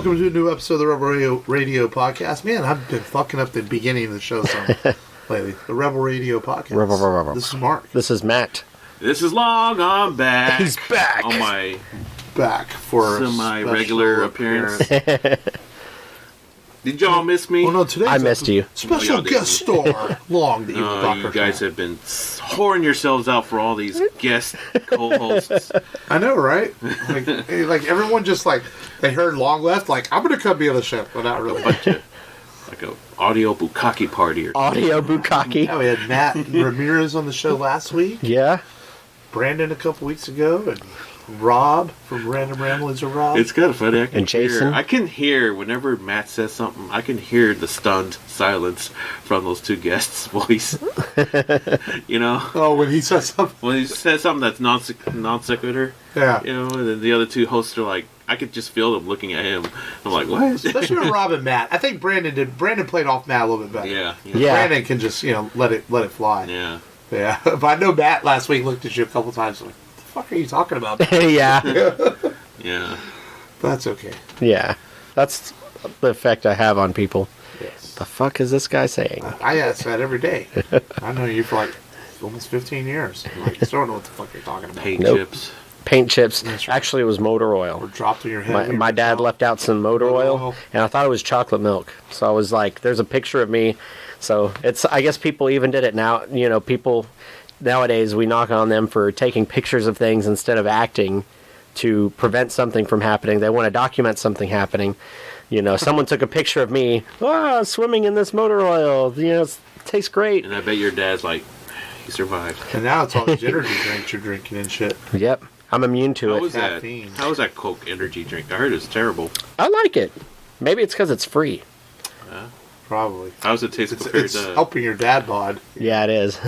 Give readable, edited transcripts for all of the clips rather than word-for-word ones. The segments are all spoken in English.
welcome to a new episode of the Rebel Radio Podcast. Man, I've been fucking up the beginning of the show some lately. The Rebel Radio Podcast. This is Mark. This is Matt. This is Long. I'm back. He's back. On my for semi-regular appearance. Did y'all miss me? Well, no, today I missed you. Special guest star, Long. The evil Dr. You guys have been whoring yourselves out for all these guest co-hosts. I know, right? Like everyone just they heard Long left. Like, I'm gonna come be on the show, but not really. Like a audio bukkake party. Audio bukkake. Yeah, we had Matt Ramirez on the show last week. Yeah. Brandon a couple weeks ago, and Rob from Random Ramblings of Rob. It's kind of funny. And Jason. I can hear whenever Matt says something. I can hear the stunned silence from those two guests' voice. You know. Oh, when he says something. When he says something that's non sequitur. Yeah. You know, and then the other two hosts are like, I could just feel them looking at him. I'm like, what? Especially with Rob and Matt. I think Brandon did. Brandon played off Matt a little bit better. Yeah. Brandon can just let it fly. Yeah. Yeah. But I know Matt last week looked at you a couple times like, what the fuck are you talking about? Yeah. Yeah. That's okay. Yeah. That's the effect I have on people. Yes. The fuck is this guy saying? I ask that every day. I know you for almost 15 years. Like, you still don't know what the fuck you're talking about. Paint chips. Paint chips. That's right. Actually, it was motor oil. Or dropped in your head. My dad left out some motor oil, and I thought it was chocolate milk. So I was like, there's a picture of me. So I guess people even did it now. You know, people nowadays, we knock on them for taking pictures of things instead of acting to prevent something from happening. They want to document something happening. You know, someone took a picture of me, swimming in this motor oil. You know, it tastes great. And I bet your dad's like, he survived. And now it's all these energy drinks you're drinking and shit. Yep. I'm immune to How it. was that? How was that Coke energy drink? I heard it's terrible. I like it. Maybe it's because it's free. Probably. How does it taste compared It's to... helping your dad bod. Yeah, it is.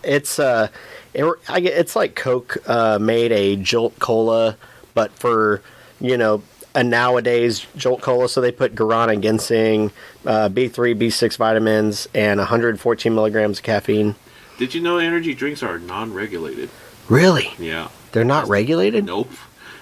It's like Coke made a Jolt Cola, but for, a nowadays Jolt Cola. So they put guarana, ginseng, B3, B6 vitamins, and 114 milligrams of caffeine. Did you know energy drinks are non-regulated? Really? Yeah. They're not regulated? Nope.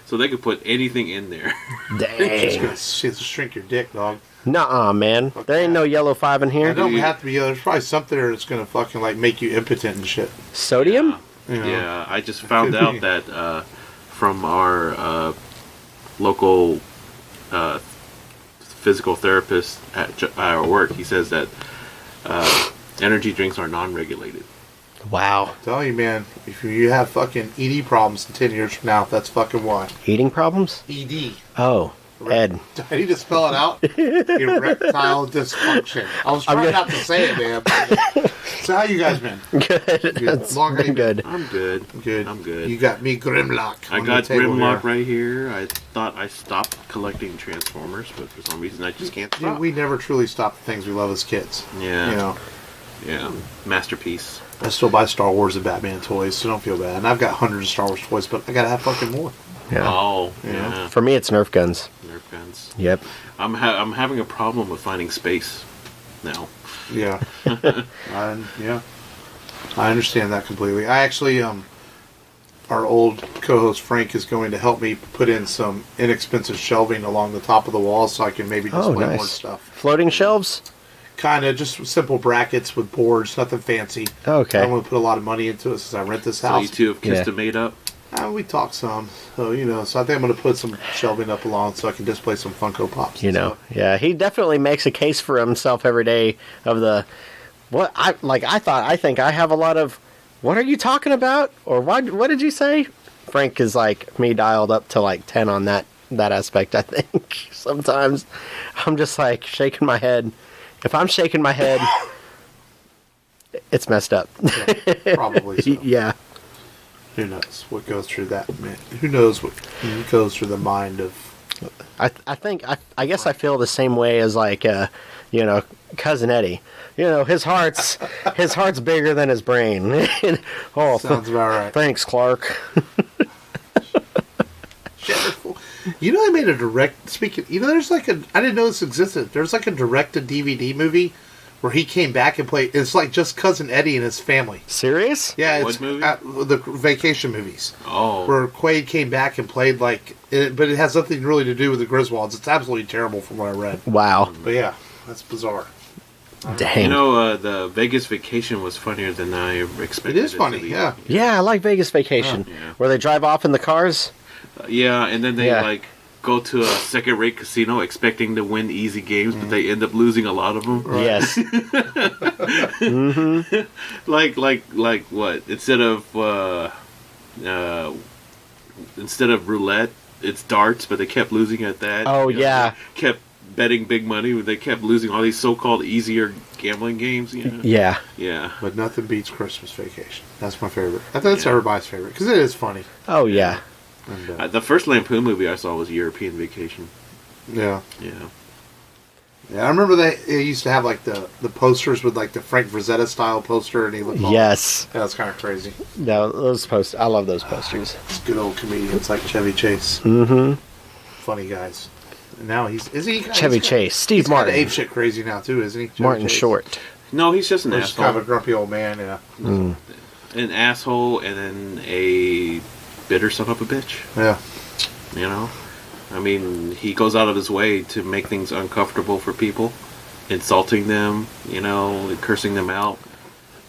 So they could put anything in there. Dang. It's gonna shrink your dick, dog. Nuh-uh, man. There ain't no yellow 5 in here. It don't have to be. There's probably something there that's gonna fucking make you impotent and shit. Sodium? Yeah, I just found out that from our local physical therapist at our work. He says that energy drinks are non-regulated. Wow. I tell you, man, if you have fucking ED problems in 10 years from now, that's fucking why. Eating problems? ED. Oh, Ed. Do I need to spell it out? Erectile dysfunction. I was trying not to say it, man. So how you guys been? Good. That's been good. I'm good. Good. I'm good. You got me Grimlock. I got Grimlock right here. I thought I stopped collecting Transformers, but for some reason I just can't stop. We never truly stop the things we love as kids. Yeah. Yeah. Masterpiece. I still buy Star Wars and Batman toys, so don't feel bad. And I've got hundreds of Star Wars toys, but I gotta have fucking more. Yeah. Oh, yeah. For me, it's Nerf guns. Nerf guns. Yep. I'm having a problem with finding space now. Yeah. I understand that completely. I actually, our old co-host Frank is going to help me put in some inexpensive shelving along the top of the wall so I can maybe display more stuff. Floating shelves? Kind of, just simple brackets with boards, nothing fancy. Okay. I don't want to put a lot of money into it since I rent this house. So you two have kissed and made up? We talk some. So, so I think I'm going to put some shelving up along so I can display some Funko Pops. Yeah, he definitely makes a case for himself every day of I think I have a lot of, what are you talking about? Or what did you say? Frank is like me dialed up to 10 on that aspect, I think. Sometimes I'm just shaking my head. If I'm shaking my head, it's messed up. Yeah, probably so. Yeah. Who knows what goes through that, man? Who knows what goes through the mind of... I guess I feel the same way as Cousin Eddie. His heart's bigger than his brain. Sounds about right. Thanks, Clark. I made a direct... Speaking... there's I didn't know this existed. There's a direct-to-DVD movie where he came back and played. It's like just Cousin Eddie and his family. Serious? Yeah, What it's movie? the vacation movies. Oh. Where Quaid came back and played but it has nothing really to do with the Griswolds. It's absolutely terrible from what I read. Wow. But yeah, that's bizarre. Dang. You know, the Vegas Vacation was funnier than I expected. It is funny, to be. yeah. Yeah, I like Vegas Vacation. Yeah. Where they drive off in the cars. Yeah, and then they Yeah. like go to a second-rate casino expecting to win easy games, but they end up losing a lot of them. Yes. Like what? Instead of roulette, it's darts, but they kept losing at that. Oh, You know, yeah. they kept betting big money, but they kept losing all these so-called easier gambling games. You know? Yeah. Yeah. But nothing beats Christmas Vacation. That's my favorite. I think that's everybody's favorite because it is funny. Oh, yeah. And, The first Lampoon movie I saw was European Vacation. yeah. Yeah. Yeah, I remember they used to have like the posters with like the Frank Frazetta style poster, and he looked all, Yes. yeah, that's kind of crazy. No, those posters. I love those posters. It's good old comedians like Chevy Chase, Mm-hmm. funny guys. And now is he Chevy Chase. Steve He's Martin. ape shit crazy now too, isn't he? Chevy Martin Chase? Short. No, he's just an He's kind of a asshole. grumpy old man. Yeah, An asshole and then a bitter son of a bitch. yeah. You know? I mean, he goes out of his way to make things uncomfortable for people, insulting them, you know, cursing them out,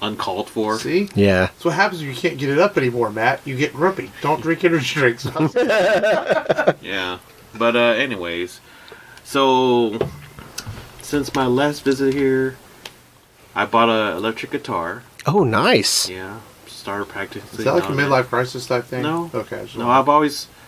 uncalled for. See, Yeah. that's what happens when you can't get it up anymore, Matt. You get grumpy. Don't drink energy drinks. Yeah. But anyways, so since my last visit here, I bought an electric guitar. Oh, nice. Yeah. Started practicing. Is that like a on it. midlife crisis type thing? No. Okay. I just No, wondered.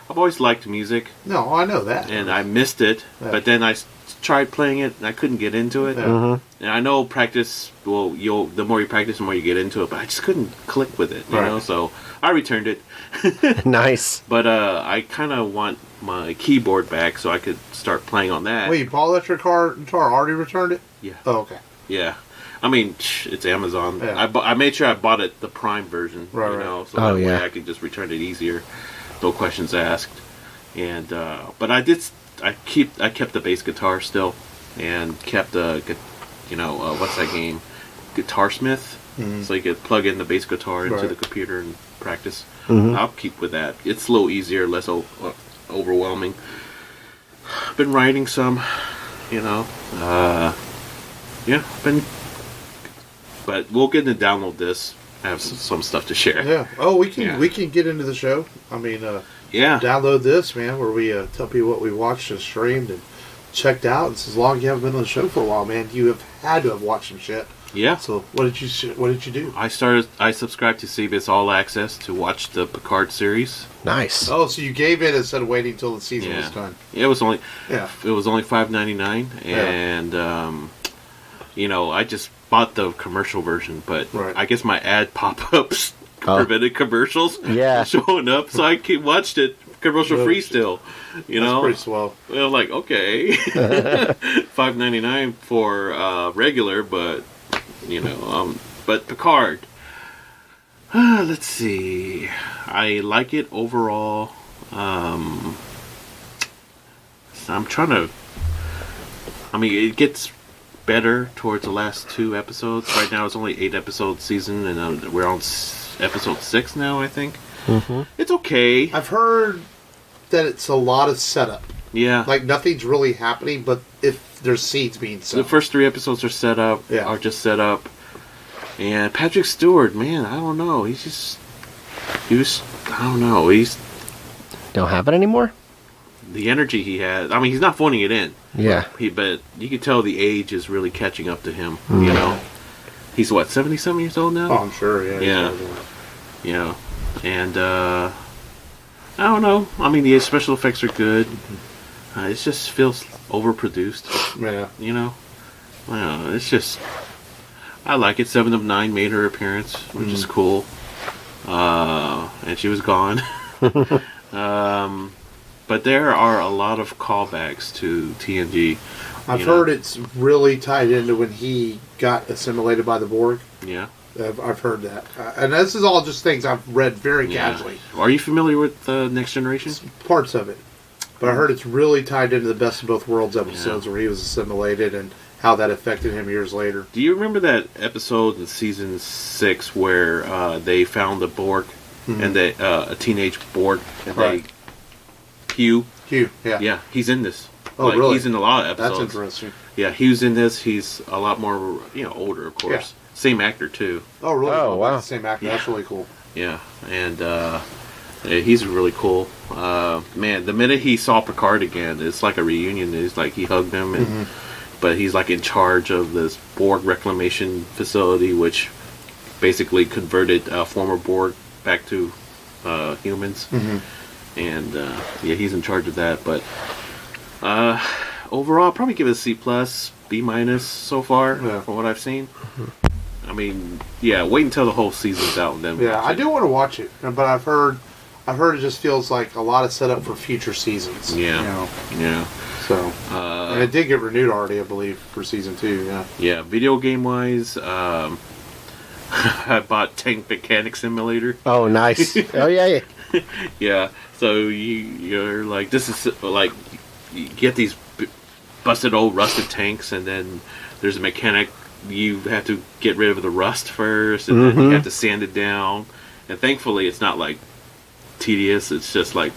I've always liked music, No, I know that. and I missed it. Yeah. But then I tried playing it, and I couldn't get into it. Yeah. Mm-hmm. And I know practice. Well, the more you practice, the more you get into it. But I just couldn't click with it, you Right. know. So I returned it. Nice. But I kind of want my keyboard back so I could start playing on that. Wait, you bought electric guitar already returned it? Yeah. Oh, okay. Yeah. I mean, it's Amazon. Yeah. I made sure I bought it the Prime version, Right, you right. know, so Oh, that yeah. way I could just return it easier, no questions asked. And but I kept the bass guitar still, and kept what's that game, Guitarsmith, so you could plug in the bass guitar into Right. the computer and practice. Mhm. I'll keep with that. It's a little easier, less overwhelming. Been writing some, you know. Yeah, been. But we'll get to download this. I have some stuff to share. Yeah. Oh, we Yeah. can get into the show. I mean, Yeah. download this, man, where we tell people what we watched and streamed and checked out. And as long as you haven't been on the show for a while, man, you have had to have watched some shit. Yeah. So what did you do? I subscribed to CBS All Access to watch the Picard series. Nice. Oh, so you gave it instead of waiting until the season Yeah. was done. It was only Yeah. $5.99, and you know, I just bought the commercial version, but Right. I guess my ad pop-ups Oh. prevented commercials Yeah. showing up, so I watched it commercial free still. You That's know, pretty swell. well, I'm like, okay, $5.99 for regular, but you know, but Picard. Let's see. I like it overall. I'm trying to. I mean, it gets better towards the last 2 episodes. Right now, it's only 8 episode season, and we're on episode 6 now. I think it's okay. I've heard that it's a lot of setup. Yeah, Like nothing's really happening, but if there's seeds being the sown. first 3 episodes are set up. Yeah. Are just set up. And Patrick Stewart, man, I don't know. I don't know. He's Don't have it anymore? the energy he has. I mean, he's not phoning it in. Yeah. But you can tell the age is really catching up to him. You know, he's what, 70-something years old now. Oh, I'm sure. Yeah. Yeah. Yeah, and I don't know. I mean, the special effects are good. It just feels overproduced. Yeah. You know, I don't know. It's just I like it. 7 of 9 made her appearance, which is cool. And she was gone. But there are a lot of callbacks to TNG. I've You know? heard it's really tied into when he got assimilated by the Borg. Yeah. I've heard that. And this is all just things I've read very Yeah. casually. Are you familiar with Next Generation? Parts of it. But I heard it's really tied into the Best of Both Worlds episodes where he was assimilated and how that affected him years later. Do you remember that episode in season 6 where they found the Borg and a teenage Borg and Right. Hugh, yeah, he's in this. Oh, really? He's in a lot of episodes. That's interesting. Yeah, he was in this. He's a lot more, older, of course. Yeah. Same actor too. Oh, really? Oh, wow. That's the same actor. That's really cool. Yeah, and he's really cool. Man, the minute he saw Picard again, it's like a reunion. It's like he hugged him, and but he's like in charge of this Borg reclamation facility, which basically converted former Borg back to humans. And he's in charge of that. But overall, I'll probably give it a C+, B- so far from what I've seen. I mean, wait until the whole season's out and then. Yeah, I do want to watch it, but I've heard it just feels like a lot of setup for future seasons. Yeah, yeah. So, and it did get renewed already, I believe, for season 2. Yeah. Yeah, video game wise, I bought Tank Mechanic Simulator. Oh, nice. Oh, yeah. Yeah, so you're like, this is like, you get these busted old rusted tanks, and then there's a mechanic. You have to get rid of the rust first, and then you have to sand it down. And thankfully, it's not like tedious. It's just like,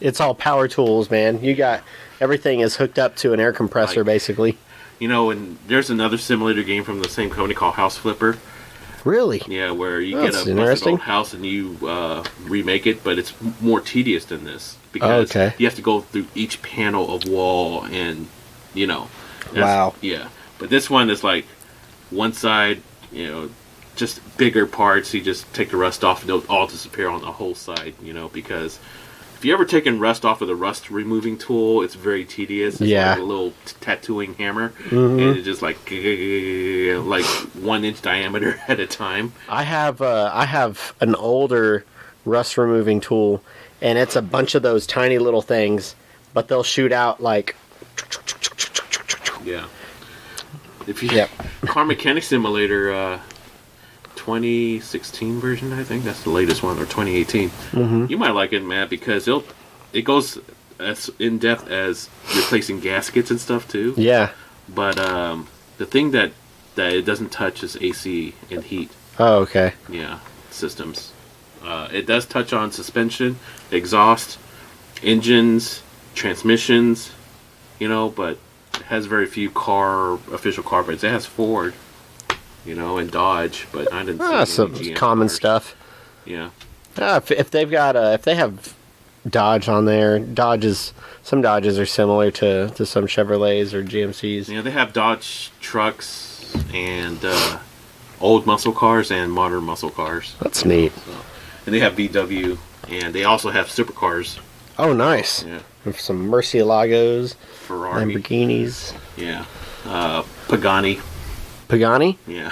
It's all power tools, man. You got everything is hooked up to an air compressor, basically. and there's another simulator game from the same company called House Flipper. Really? Yeah, where you That's get a busted interesting. old house and you remake it, but it's more tedious than this because Okay. you have to go through each panel of wall and that's- Wow. Yeah, but this one is like one side, just bigger parts. You just take the rust off and it'll all disappear on the whole side. Because if you ever taken rust off with a rust removing tool, it's very tedious. It's Yeah. like a little tattooing hammer, and it's just like 1 inch diameter at a time. I have an older rust removing tool, and it's a bunch of those tiny little things, but they'll shoot out like. Yeah. If you Yep. Car Mechanic Simulator 2016 version, I think that's the latest one, or 2018. You might like it, Matt, because it goes as in depth as replacing gaskets and stuff too. Yeah. But the thing that it doesn't touch is AC and heat. Oh, okay. Yeah, systems. It does touch on suspension, exhaust, engines, transmissions, but it has very few official car brands. It has Ford, and Dodge, but I didn't see Some any GM common cars. stuff. Yeah. If they've got if they have Dodge on there, some Dodges are similar to some Chevrolets or GMCs. They have Dodge trucks and old muscle cars and modern muscle cars. That's neat. And they have VW, and they also have supercars. Oh, nice. Yeah. With some Murcielagos, Ferrari. Lamborghinis, Yeah. Pagani. Pagani. Yeah.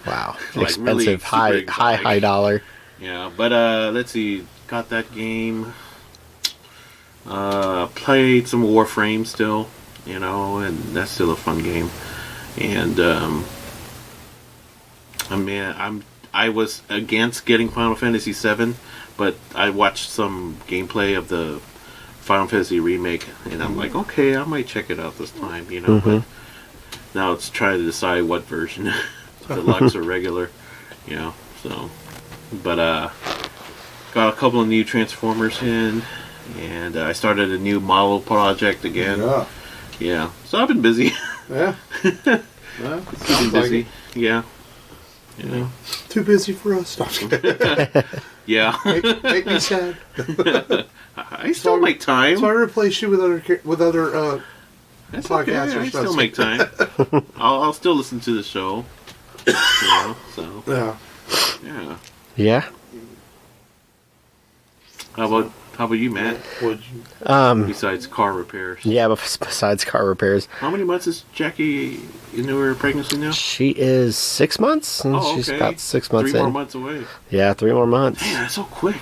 Wow, Like expensive, really super high exotic. dollar. Yeah, but let's see. Got that game. Played some Warframe still, and that's still a fun game. And I was against getting Final Fantasy VII, but I watched some gameplay of the Final Fantasy remake, and I'm like, okay, I might check it out this time, But now it's trying to decide what version, deluxe or regular, So, but got a couple of new Transformers in, and I started a new model project again. Yeah. Yeah. So I've been busy. Yeah. Well, Been sounds like busy. it. Yeah. Too busy for us. Yeah. Make me sad. I still make time. So I replace you with other That's podcasts okay. or I stuff. still make time. I'll still listen to the show. So Yeah. yeah. Yeah. How about you, Matt? Would you? Besides car repairs. Yeah, but besides car repairs, How many months is Jackie into her pregnancy now? she is 6 months. And Oh, She's okay. about 6 months 3 in. more months away. Yeah, 3 more months. Man, that's so quick.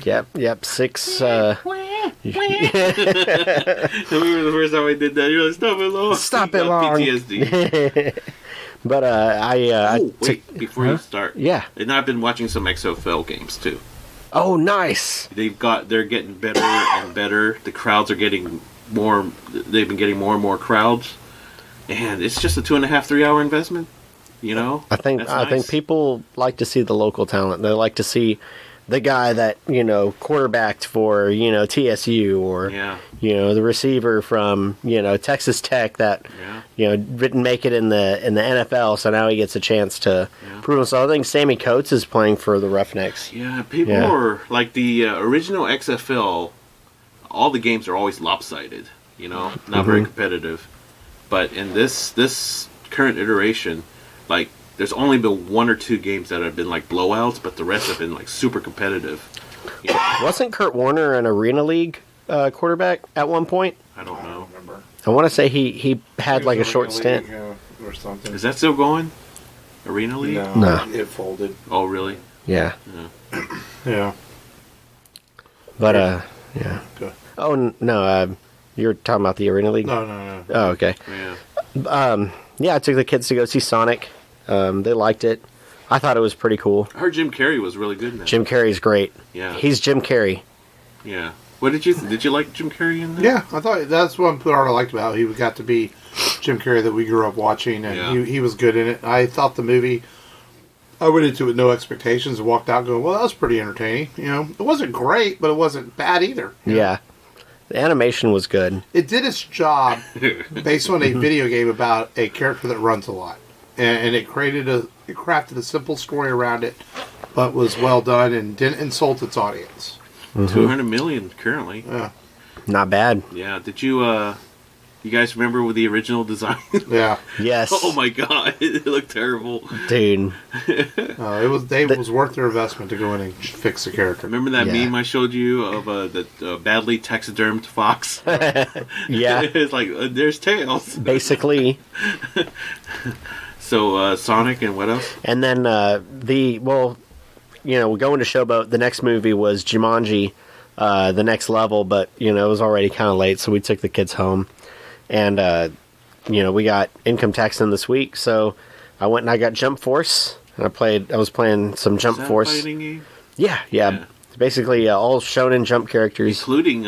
Yep. 6. Remember the first time I did that? You're like, stop it long. Stop You it got long. PTSD. But I Wait, before you start. Yeah. And I've been watching some XFL games too. Oh, nice. They're getting better and better. The crowds are getting more. They've been getting more and more crowds. and it's just a 2.5, 3 hour investment. You know, I think people like to see the local talent. They like to see the guy that quarterbacked for TSU, or the receiver from Texas Tech that didn't make it in the NFL, so now he gets a chance to prove himself. I think Sammy Coates is playing for the Roughnecks. Yeah, people are like the original XFL. All the games are always lopsided. Not very competitive. But in this current iteration, like, there's only been 1 or 2 games that have been like blowouts, but the rest have been like super competitive. Wasn't Kurt Warner an Arena League quarterback at one point? I don't know. Remember. I want to say he had like a short stint. Or something. Is that still going? Arena League? No. It folded. Oh, really? Yeah. Yeah. But yeah. Good. Oh no, you're talking about the Arena League? No. Oh, okay. Yeah. Yeah, I took the kids to go see Sonic. They liked it. I thought it was pretty cool. I heard Jim Carrey was really good in that. Jim Carrey's great. Yeah. He's Jim Carrey. Yeah. What did you like Jim Carrey in that? Yeah, I thought that's one part I liked about it. He got to be Jim Carrey that we grew up watching, and he was good in it. I thought the movie, I went into it with no expectations and walked out going, well, that was pretty entertaining. It wasn't great, but it wasn't bad either. Yeah. The animation was good. It did its job based on a video game about a character that runs a lot. And it crafted a simple story around it, but was well done and didn't insult its audience. 200 million currently. Yeah. Not bad. Yeah. Did you guys remember with the original design? Yeah. Yes. Oh my god, it looked terrible. Dude. It was worth their investment to go in and fix the character. Remember that meme I showed you of the badly taxidermed fox? Yeah. It's like, there's tails. Basically. So, Sonic and what else? And then we're going to Showboat. The next movie was Jumanji, The Next Level, but, it was already kind of late, so we took the kids home. And, we got income tax in this week, so I went and I got Jump Force. And I was playing some Jump Force. Fighting game? Yeah. Basically, all shonen Jump characters. Including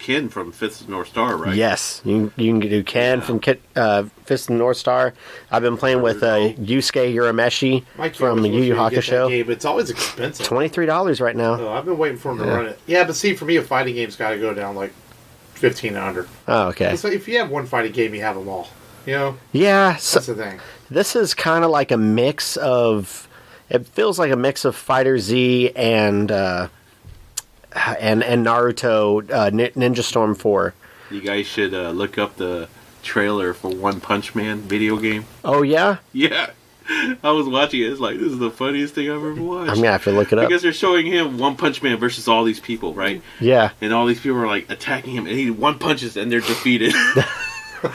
Ken from Fist of the North Star, right? Yes, you can do Ken from Fist of the North Star. I've been playing with Yusuke Urameshi from Yu Yu Hakushow. Game, it's always expensive. $23 right now. Oh, I've been waiting for him to run it. Yeah, but see, for me, a fighting game's got to go down like 15 under. Oh, okay. So if you have one fighting game, you have them all. Yeah, that's the thing. This is kind of like a mix of. It feels like a mix of Fighter Z and Naruto Ninja Storm 4. You guys should look up the trailer for One Punch Man video game. Oh, yeah? Yeah. I was watching it. It's like, this is the funniest thing I've ever watched. I'm going to have to look it up. Because they're showing him One Punch Man versus all these people, right? Yeah. And all these people are like attacking him, and he one punches and they're defeated.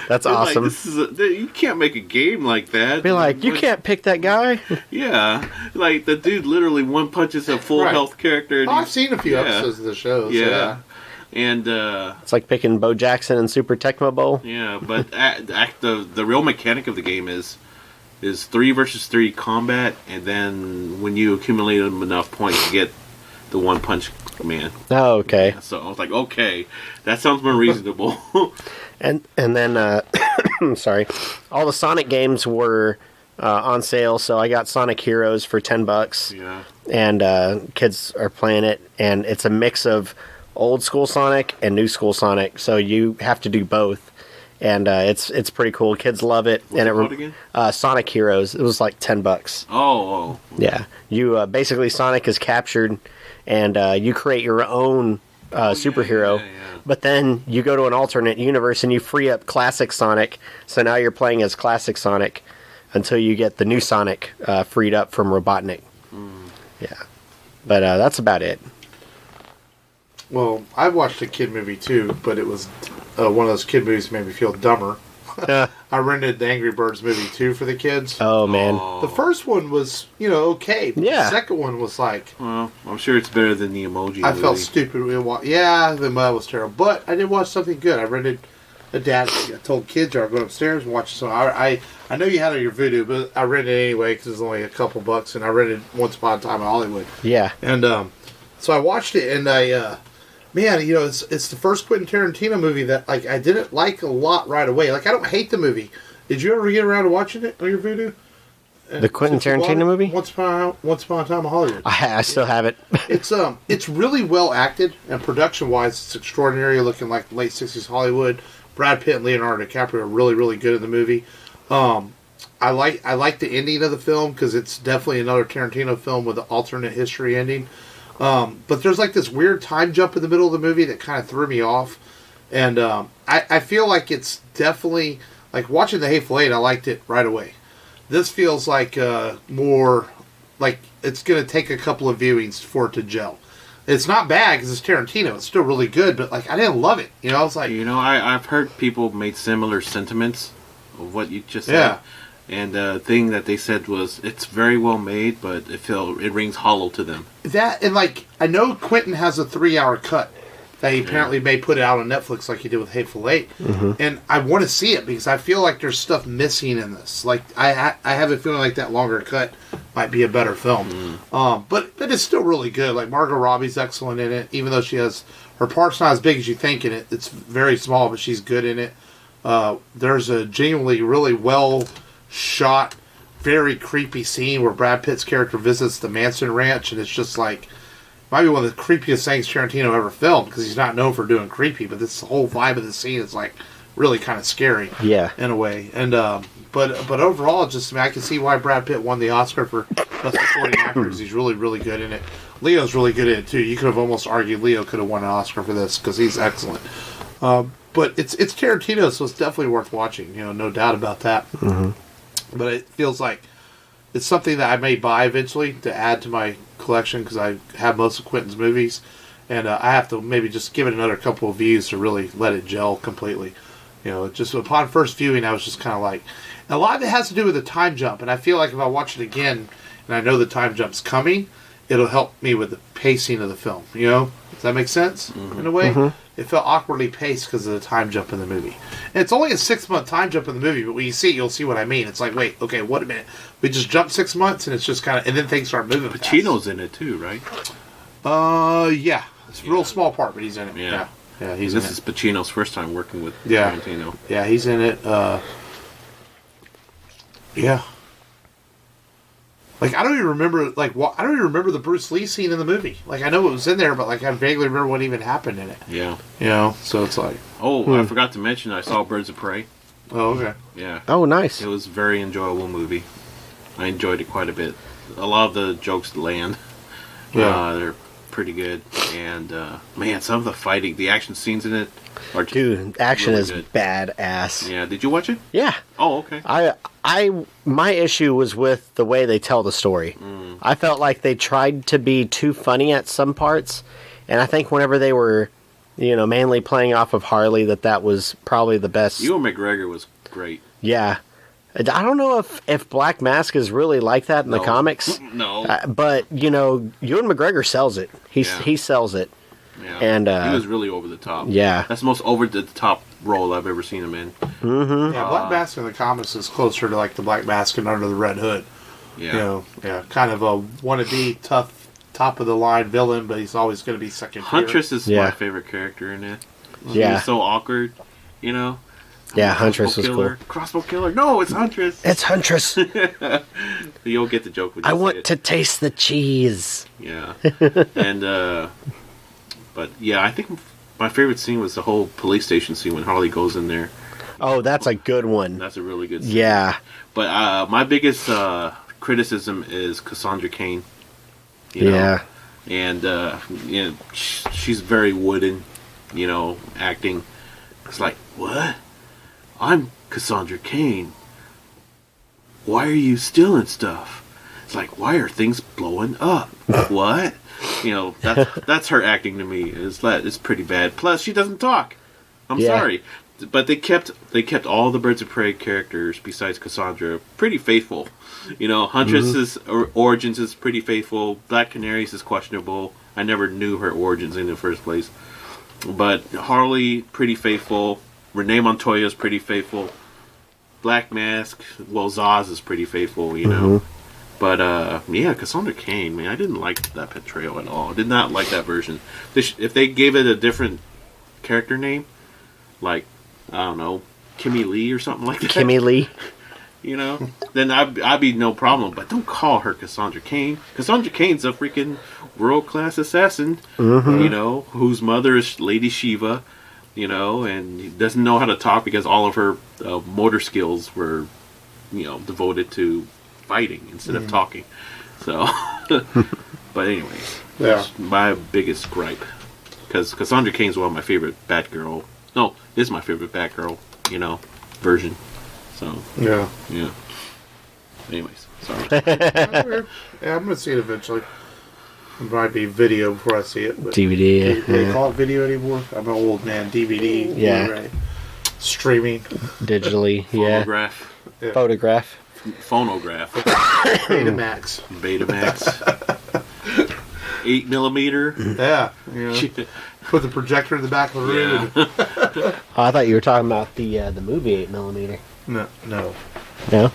That's awesome. Like, you can't make a game like that. Be like, you can't pick that guy? Yeah. Like, the dude literally one punches a full health character. And I've seen a few episodes of the show. Yeah. And it's like picking Bo Jackson in Super Tecmo Bowl. Yeah, but the real mechanic of the game is 3 versus 3 combat, and then when you accumulate enough points, you get the One Punch Man. Oh, okay. Yeah, so I was like, okay, that sounds more reasonable. and then sorry, all the Sonic games were on sale, so I got Sonic Heroes for $10. Yeah. And kids are playing it, and it's a mix of old school Sonic and new school Sonic, so you have to do both. And it's pretty cool. Kids love it. What's it called again? Sonic Heroes. It was like $10. Oh. Yeah. You basically Sonic is captured, and you create your own superhero. Yeah. But then you go to an alternate universe and you free up classic Sonic. So now you're playing as classic Sonic until you get the new Sonic freed up from Robotnik. Yeah. But that's about it. Well, I watched a kid movie too, but it was one of those kid movies that made me feel dumber. I rented the Angry Birds movie too for the kids. Oh, man. The first one was, okay. But yeah. The second one was like... Well, I'm sure it's better than the Emoji I movie. felt stupid. Yeah, that was terrible. But I did watch something good. I rented... I told kids I would go upstairs and watch some... I know you had it on your Vudu, but I rented it anyway because it was only a couple bucks, and I rented Once Upon a Time in Hollywood. Yeah. And so I watched it, and I... Man, it's the first Quentin Tarantino movie that I didn't like a lot right away. I don't hate the movie, Did you ever get around to watching it on your Vudu? The Quentin Tarantino movie? Once Upon a Time in Hollywood. I still have it. It's really well acted, and production-wise, it's extraordinary, looking like late 60s Hollywood. Brad Pitt and Leonardo DiCaprio are really, really good in the movie. I like the ending of the film because it's definitely another Tarantino film with an alternate history ending. But there's like this weird time jump in the middle of the movie that kind of threw me off. And I feel like it's definitely, like watching The Hateful Eight, I liked it right away. This feels like more like it's going to take a couple of viewings for it to gel. It's not bad because it's Tarantino. It's still really good, but like I didn't love it. You know, it's like I've heard people make similar sentiments of what you just said. Yeah. And the thing that they said was it's very well made, but it rings hollow to them. That and like I know Quentin has a 3-hour cut that he apparently may put it out on Netflix like he did with Hateful Eight. Mm-hmm. And I want to see it because I feel like there's stuff missing in this. Like I have a feeling like that longer cut might be a better film. But it's still really good. Like Margot Robbie's excellent in it, even though her part's not as big as you think in it. It's very small, but she's good in it. There's a genuinely really well shot, very creepy scene where Brad Pitt's character visits the Manson Ranch, and it's just like might be one of the creepiest things Tarantino ever filmed because he's not known for doing creepy, but this whole vibe of the scene is like really kind of scary, in a way. And but overall, I can see why Brad Pitt won the Oscar for Best Supporting Actor because he's really, really good in it. Leo's really good in it too. You could have almost argued Leo could have won an Oscar for this because he's excellent. But it's Tarantino, so it's definitely worth watching. No doubt about that. Mm-hmm. But it feels like it's something that I may buy eventually to add to my collection because I have most of Quentin's movies, and I have to maybe just give it another couple of views to really let it gel completely. Just upon first viewing, I was just kind of like, and a lot of it has to do with the time jump, and I feel like if I watch it again and I know the time jump's coming, it'll help me with the pacing of the film. Does that make sense? Mm-hmm. In a way? Mm-hmm. It felt awkwardly paced because of the time jump in the movie. And it's only a 6-month time jump in the movie, but when you see it, you'll see what I mean. It's like, wait, okay, wait a minute. We just jumped 6 months, and it's just kind of, and then things start moving. Pacino's in it too, right? Yeah. It's a real small part, but he's in it. Yeah, he's in it. This is Pacino's first time working with Tarantino. Yeah, he's in it. Yeah. Like I don't even remember. I don't even remember the Bruce Lee scene in the movie. Like I know it was in there, but like I vaguely remember what even happened in it. Yeah. So it's like. Oh, I forgot to mention I saw Birds of Prey. Oh, okay. Yeah. Oh, nice. It was a very enjoyable movie. I enjoyed it quite a bit. A lot of the jokes land. Yeah. They're pretty good, and man, some of the fighting, the action scenes in it are just action really is good. Badass. Yeah. Did you watch it? Yeah. Oh, okay. My issue was with the way they tell the story. I felt like they tried to be too funny at some parts, and I think whenever they were, mainly playing off of Harley, that was probably the best. Ewan McGregor was great. Yeah. I don't know if Black Mask is really like that in the comics. No. But, Ewan McGregor sells it. He sells it. Yeah. And he was really over the top. Yeah. That's the most over the top role I've ever seen him in. Mm-hmm. Yeah, Black Mask in the comics is closer to like the Black Mask and Under the Red Hood. Yeah. Kind of a wannabe tough top of the line villain, but he's always going to be second tier. Huntress is my favorite character in it. He's so awkward, Yeah, Huntress was cool. Crossbow killer. No, it's Huntress. It's Huntress. You'll get the joke when you I want to taste the cheese. Yeah. And, but yeah, I think my favorite scene was the whole police station scene when Harley goes in there. Oh, that's a good one. That's a really good scene. Yeah. But my biggest criticism is Cassandra Cain. Yeah. And, she's very wooden, acting. It's like, what? I'm Cassandra Cain. Why are you stealing stuff? It's like, why are things blowing up? What? That's her acting to me. It's pretty bad. Plus, she doesn't talk. I'm sorry, but they kept all the Birds of Prey characters besides Cassandra pretty faithful. Huntress's origins is pretty faithful. Black Canary's is questionable. I never knew her origins in the first place. But Harley, pretty faithful. Renee Montoya's pretty faithful. Black Mask, Zaz is pretty faithful, But, Cassandra Cain, man, I didn't like that portrayal at all. I did not like that version. If they gave it a different character name, like, I don't know, Kimmy Lee or something like that. Kimmy Lee. You know, then I'd be no problem. But don't call her Cassandra Cain. Cassandra Cain's a freaking world-class assassin, you know, whose mother is Lady Shiva, you know, and doesn't know how to talk because all of her motor skills were, you know, devoted to fighting instead of talking. So, but anyways, that's my biggest gripe. Because Cassandra Cain's one of my favorite Batgirl. No, is my favorite Batgirl, you know, version. So yeah. Anyways, sorry. Yeah, I'm gonna see it eventually. It might be video before I see it. But DVD. They call it video anymore. I'm an old man. DVD. Yeah. Blu-ray, streaming. Digitally. Phonograph. Yeah. Photograph. Phonograph. Betamax. 8mm. Yeah. You know, put the projector in the back of the room. Oh, I thought you were talking about the movie 8mm. No. No?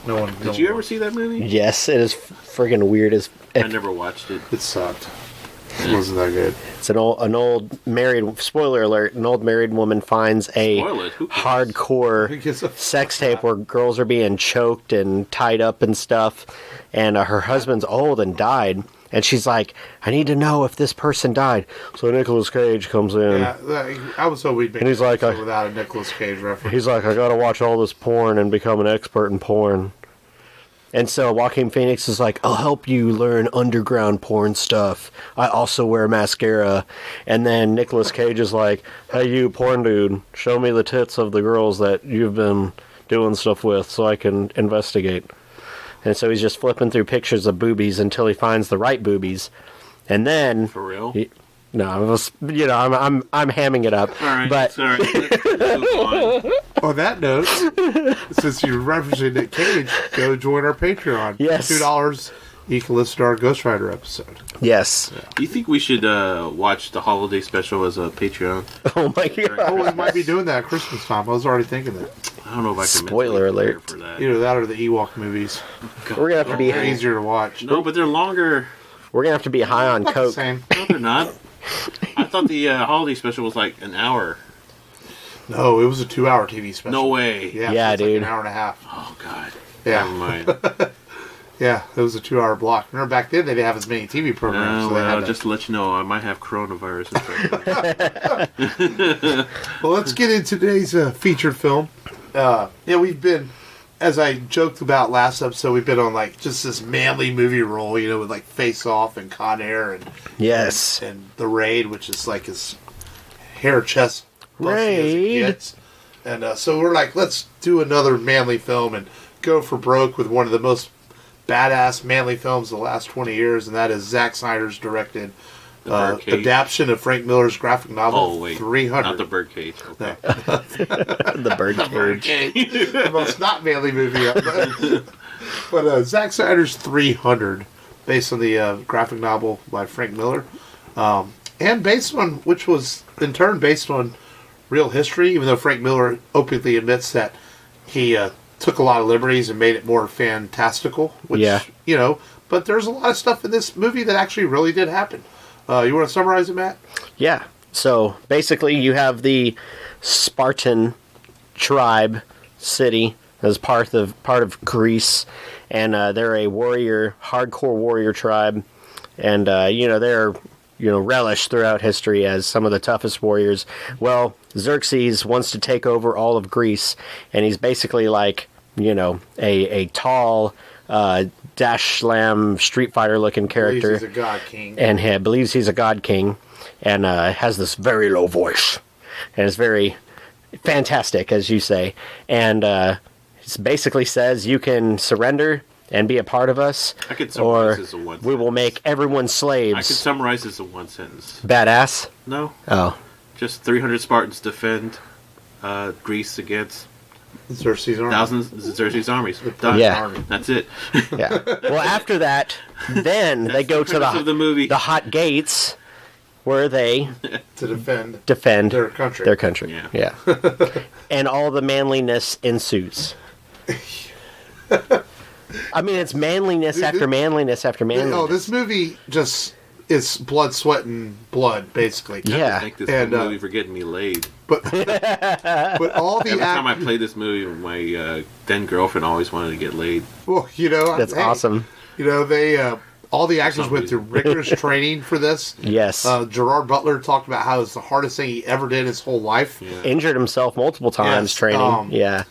No one. Did you ever see that movie? Yes, it is friggin' weird as... I never watched it. It sucked. It wasn't that good. It's an old married... Spoiler alert. An old married woman finds a hardcore sex tape where girls are being choked and tied up and stuff. And her husband's old and died. And she's like, I need to know if this person died. So Nicolas Cage comes in. Yeah, I was hoping we'd make and he's like, without a Nicolas Cage reference. He's like, I gotta watch all this porn and become an expert in porn. And so Joaquin Phoenix is like, I'll help you learn underground porn stuff. I also wear mascara. And then Nicolas Cage is like, hey, you porn dude, show me the tits of the girls that you've been doing stuff with so I can investigate. And so he's just flipping through pictures of boobies until he finds the right boobies, and then for real. I'm hamming it up. All right, but sorry. On that note, since you're referencing Nick Cage, go join our Patreon. Yes, $2. You can listen to our Ghost Rider episode. Yes. Yeah. Do you think we should watch the holiday special as a Patreon? Oh my god! Oh, we might be doing that at Christmas time. I was already thinking that. I don't know if I can. Spoiler alert for that. Either that or the Ewok movies. God. We're gonna have to be easier to watch. No, but they're longer. We're gonna have to be high on Not coke. The same. No, they're not. I thought the holiday special was like an hour. No, it was a 2-hour TV special. No way. Yeah, dude. Like an hour and a half. Oh god. Yeah. Never mind. Yeah, it was a 2-hour block. Remember back then they didn't have as many TV programs. Well, just to let you know, I might have coronavirus. Well, let's get into today's featured film. We've been, as I joked about last episode, we've been on like just this manly movie roll, with like Face Off and Con Air and yes, and The Raid, which is like his hair chest Raid. And so we're like, let's do another manly film and go for broke with one of the most badass manly films of the last 20 years, and that is Zach Snyder's directed adaptation of Frank Miller's graphic novel 300. Not the Birdcage. Okay. No. The Birdcage. The most not manly movie ever. But Zach Snyder's 300, based on the graphic novel by Frank Miller, and based on, which was in turn based on real history, even though Frank Miller openly admits that he took a lot of liberties and made it more fantastical, which, but there's a lot of stuff in this movie that actually really did happen. You want to summarize it, Matt? Yeah. So basically you have the Spartan tribe city as part of Greece, and they're a hardcore warrior tribe, and they're relished throughout history as some of the toughest warriors. Well, Xerces wants to take over all of Greece, and he's basically like, a tall, dash slam Street Fighter looking character. He's a god king. And he believes he's a god king, and has this very low voice. And it's very fantastic, as you say. And it basically says you can surrender and be a part of us, or we will make everyone slaves. I can summarize this in one sentence. Badass? No. Oh. Just 300 Spartans defend Greece against Xerces' army. Thousands of Xerces' armies. Done. Yeah. That's it. Yeah. Well, after that, then they go to the hot gates, where they to defend their country. Their country. Yeah. And all the manliness ensues. I mean, it's manliness after manliness after manliness. Oh, this movie just it's blood, sweat, and blood, basically. Yeah. Thank this movie for getting me laid. But all the every time I play this movie, my then girlfriend always wanted to get laid. Well, that's awesome. They all the actors went through rigorous training for this. Yes. Gerard Butler talked about how it's the hardest thing he ever did his whole life. Yeah. Injured himself multiple times training.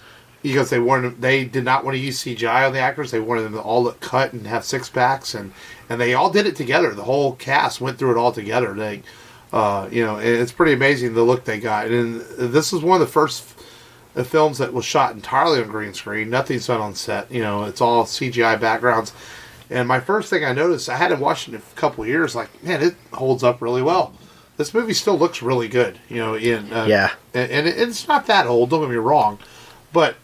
Because they did not want to use CGI on the actors. They wanted them to all look cut and have six packs, and they all did it together. The whole cast went through it all together. They, it's pretty amazing the look they got. And this is one of the first films that was shot entirely on green screen. Nothing's done on set. It's all CGI backgrounds. And my first thing I noticed, I hadn't watched it in a couple of years. Like, man, it holds up really well. This movie still looks really good. And it's not that old. Don't get me wrong, but.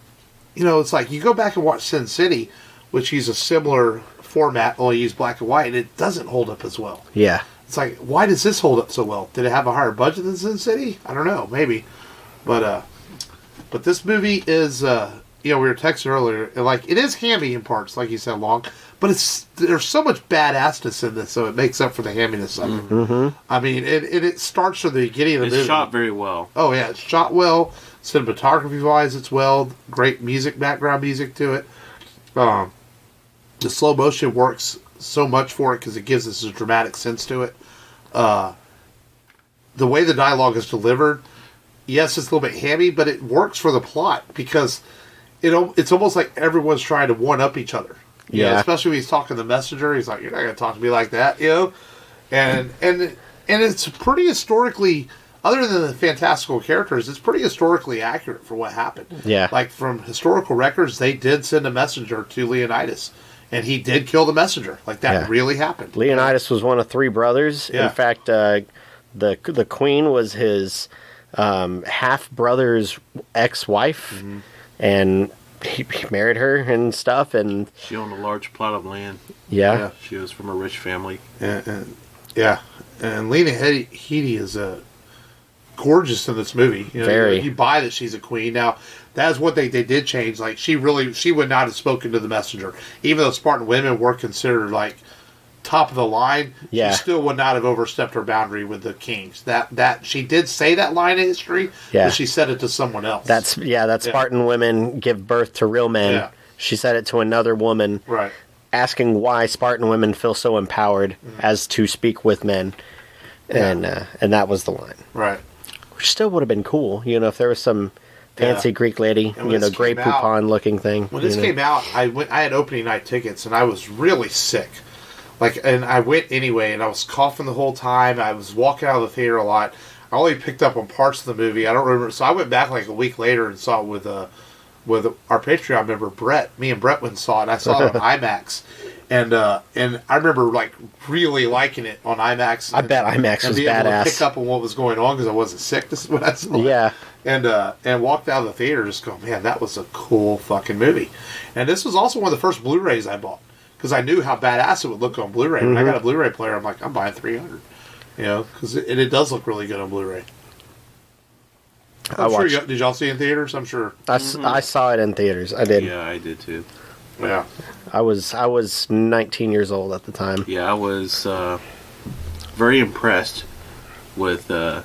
It's like you go back and watch Sin City, which uses a similar format, only use black and white, and it doesn't hold up as well. Yeah. It's like, why does this hold up so well? Did it have a higher budget than Sin City? I don't know, maybe. But this movie is, we were texting earlier, like, it is hammy in parts, like you said, Long, but there's so much badassness in this, so it makes up for the hamminess of it. Mm-hmm. I mean, it starts from the beginning of the movie. It's shot very well. Oh, yeah, it's shot well. Cinematography-wise, it's well. Great background music to it. The slow motion works so much for it because it gives us a dramatic sense to it. The way the dialogue is delivered, yes, it's a little bit hammy, but it works for the plot because it's almost like everyone's trying to one-up each other. Especially when he's talking to the messenger. He's like, "You're not going to talk to me like that," And it's pretty historically... Other than the fantastical characters, it's pretty historically accurate for what happened. Yeah. Like, from historical records, they did send a messenger to Leonidas. And he did kill the messenger. Like, that really happened. Leonidas was one of three brothers. Yeah. In fact, the queen was his half-brother's ex-wife. Mm-hmm. And he married her and stuff. And she owned a large plot of land. Yeah. She was from a rich family. And Lena Headey is gorgeous in this movie. Very. You buy that she's a queen. Now, that's what they did change. Like, she would not have spoken to the messenger. Even though Spartan women were considered, like, top of the line, she still would not have overstepped her boundary with the kings. That she did say that line in history, but she said it to someone else. Spartan women give birth to real men. Yeah. She said it to another woman. Right. Asking why Spartan women feel so empowered as to speak with men. And that was the line. Right. Which still would have been cool, if there was some fancy Greek lady, Grey Poupon looking thing. When this came out, I had opening night tickets, and I was really sick. And I went anyway, and I was coughing the whole time. I was walking out of the theater a lot. I only picked up on parts of the movie. I don't remember. So I went back like a week later and saw it with our Patreon member, Brett. Me and Brett went and saw it. I saw it on IMAX. And I remember like really liking it on IMAX. I bet IMAX was badass. Able to pick up on what was going on because I wasn't sick. This is what I saw. Yeah. And walked out of the theater just going, man, that was a cool fucking movie. And this was also one of the first Blu-rays I bought because I knew how badass it would look on Blu-ray. Mm-hmm. When I got a Blu-ray player, I'm like, I'm buying 300. Because it does look really good on Blu-ray. Did y'all see it in theaters? I'm sure. I saw it in theaters. I did. Yeah, I did too. Yeah. I was 19 years old at the time. Yeah, I was very impressed with the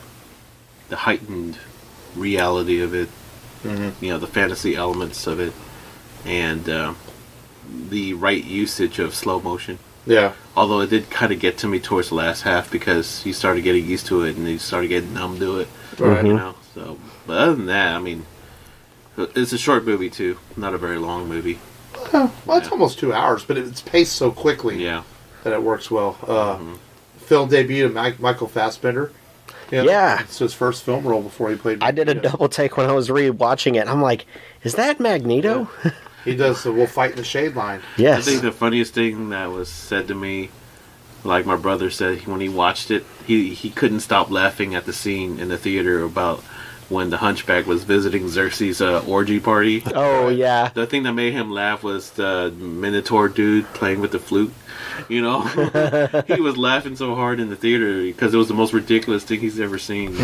heightened reality of it. Mm-hmm. The fantasy elements of it, and the right usage of slow motion. Yeah. Although it did kind of get to me towards the last half because you started getting used to it and you started getting numb to it. Right. So, but other than that, I mean, it's a short movie too, not a very long movie. Well, it's almost 2 hours, but it's paced so quickly that it works well. Film debut of Michael Fassbender. It's his first film role before he played. I did a double take when I was re-watching it. I'm like, is that Magneto? Yeah. He does the "We'll Fight in the Shade" line. Yes. I think the funniest thing that was said to me, like my brother said when he watched it, he couldn't stop laughing at the scene in the theater about when the Hunchback was visiting Xerces' orgy party. Oh, yeah. The thing that made him laugh was the Minotaur dude playing with the flute. He was laughing so hard in the theater because it was the most ridiculous thing he's ever seen,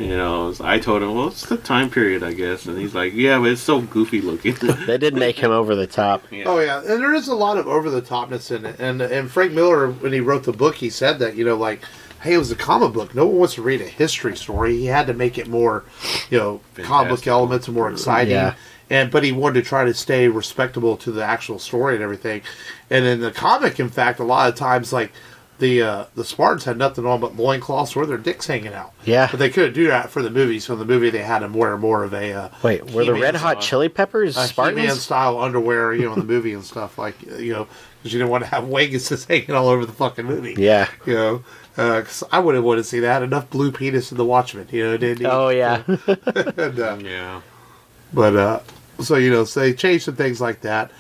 I told him, well, it's the time period, I guess. And he's like, yeah, but it's so goofy looking. They did make him over the top. Yeah. Oh, yeah. And there is a lot of over-the-topness in it. And Frank Miller, when he wrote the book, he said that, hey, it was a comic book. No one wants to read a history story. He had to make it more, comic book elements and more exciting. Yeah. But he wanted to try to stay respectable to the actual story and everything. And in the comic, in fact, a lot of times, like, the Spartans had nothing on but loincloths or their dicks hanging out. Yeah. But they couldn't do that for the movie. So in the movie, they had them wear more of a... Wait, were the Red Hot Chili Peppers Spartans? He-Man style underwear, in the movie and stuff. Like, because you didn't want to have Weguses hanging all over the fucking movie. Yeah. Because I wouldn't want to see that. Enough blue penis in The Watchmen, didn't he? Oh, yeah. And, Yeah. But, so they changed some things like that.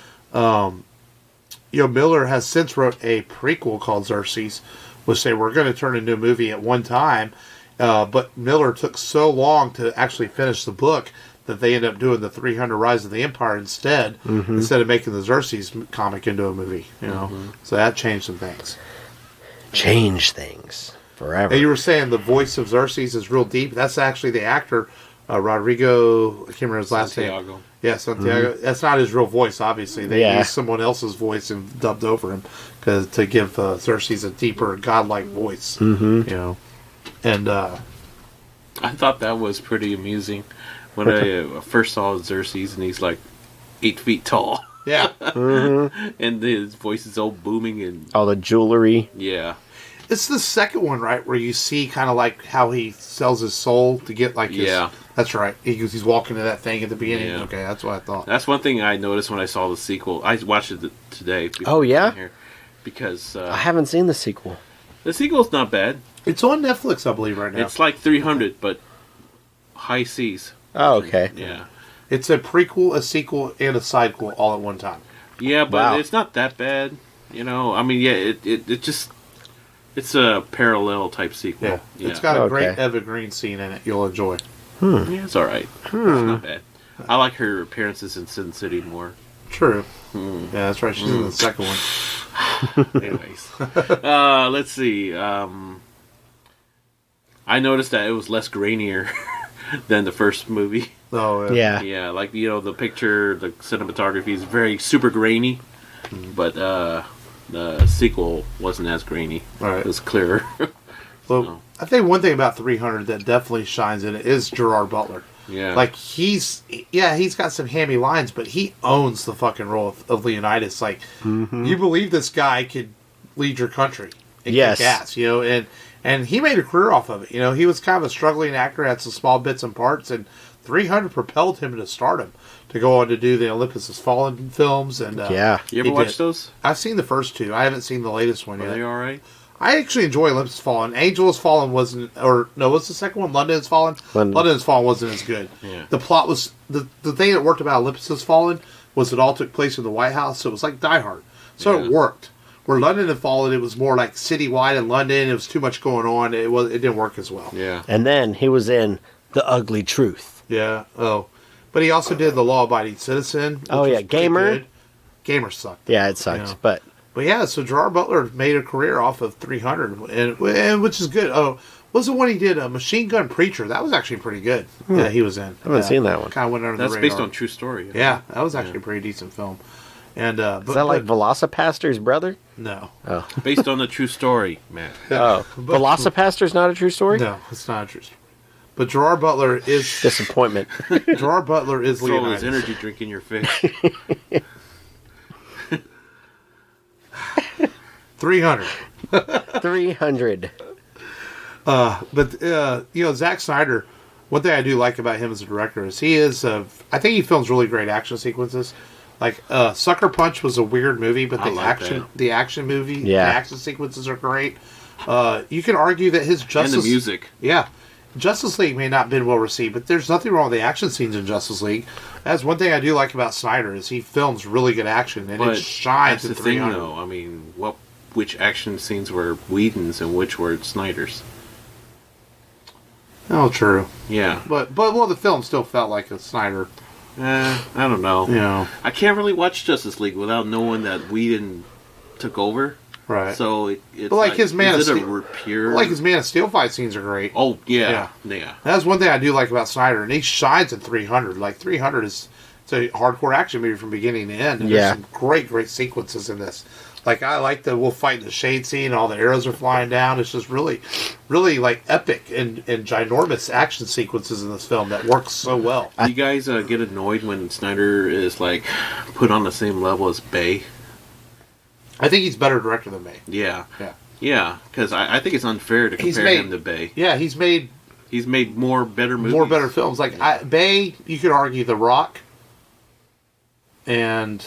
Miller has since wrote a prequel called Xerces, which they were going to turn into a movie at one time, but Miller took so long to actually finish the book that they ended up doing the 300 Rise of the Empire instead of making the Xerces comic into a movie. So that changed some things. Change things forever. And you were saying the voice of Xerces is real deep. That's actually the actor, Rodrigo. I can't remember his last name. Yeah, Santiago. That's not his real voice, obviously. They used someone else's voice and dubbed over him to give Xerces a deeper, godlike voice. And I thought that was pretty amusing when I first saw Xerces, and he's like 8 feet tall. Yeah. And his voice is all booming and all the jewelry. Yeah. It's the second one, right, where you see kind of like how he sells his soul to get like his... Yeah. That's right. He's walking to that thing at the beginning. Yeah. Okay, that's what I thought. That's one thing I noticed when I saw the sequel. I watched it today. Oh, yeah? Here because... I haven't seen the sequel. The sequel's not bad. It's on Netflix, I believe, right now. It's like 300, but high seas. Oh, okay. Yeah. It's a prequel, a sequel, and a sidequel all at one time. Yeah, but it's not that bad. I mean, yeah, it just... It's a parallel type sequel. Yeah. It's got a great Eva Green scene in it you'll enjoy. Yeah, it's alright. It's not bad. I like her appearances in Sin City more. True. Yeah, that's right. She's in the second one. Anyways. Let's see. I noticed that it was less grainier than the first movie. Oh, yeah. Yeah, like, the picture, the cinematography is very super grainy. But, the sequel wasn't as grainy. Right. It was clearer. Well, I think one thing about 300 that definitely shines in it is Gerard Butler. Yeah. Like, he's got some hammy lines, but he owns the fucking role of Leonidas. Like, you believe this guy could lead your country and kick ass, and he made a career off of it. He was kind of a struggling actor, had some small bits and parts, and 300 propelled him to stardom to go on to do the Olympus Has Fallen films. And you ever watch those? I've seen the first two. I haven't seen the latest one yet. Are they all right? I actually enjoy Olympus Has Fallen. Angel Has Fallen wasn't, what's the second one? London Has Fallen? London Has Fallen wasn't as good. Yeah. The plot was, the thing that worked about Olympus Has Fallen was it all took place in the White House, so it was like Die Hard. So it worked. Where London Had Fallen, it was more like citywide in London. It was too much going on. It didn't work as well. Yeah. And then he was in The Ugly Truth. Yeah. Oh. But he also did The Law Abiding Citizen. Oh, yeah. Gamer. Good. Gamer sucked. Yeah, it sucked. But yeah, so Gerard Butler made a career off of 300, and which is good. Oh, what was the one he did? A Machine Gun Preacher. That was actually pretty good. Yeah, he was in. I haven't seen that one. Kind of went under the radar. That's based on true story. Yeah, that was actually a pretty decent film. And is that like Velocipaster's brother? No. Oh. Based on the true story, man. Oh. Velocipaster's not a true story? No, it's not a true story. But Gerard Butler is... Disappointment. Gerard Butler is Throw Leonidas. his energy drink in your face. 300. 300. But Zach Snyder, one thing I do like about him as a director is I think he films really great action sequences. Like Sucker Punch was a weird movie, but the action movie, the action sequences are great. You can argue that his Justice... And the music. Yeah. Justice League may not have been well received, but there's nothing wrong with the action scenes in Justice League. That's one thing I do like about Snyder is he films really good action, and it shines in 300. Thing, though. I mean, which action scenes were Whedon's and which were Snyder's? Oh, true. Yeah. But the film still felt like a Snyder. I don't know. Yeah. I can't really watch Justice League without knowing that Whedon took over. Right. So it's but like his Man of Steel, pure. like his Man of Steel fight scenes are great. Oh yeah. That's one thing I do like about Snyder, and he shines in 300. Like 300 it's a hardcore action movie from beginning to end. And there's some great sequences in this. Like I like the wolf fight in the shade scene, and all the arrows are flying down. It's just really like epic and ginormous action sequences in this film that works so well. Do you guys get annoyed when Snyder is like put on the same level as Bay? I think he's better director than Bay. Yeah. Because I think it's unfair to compare him to Bay. Yeah, he's made better movies. films. Like Bay, you could argue The Rock, and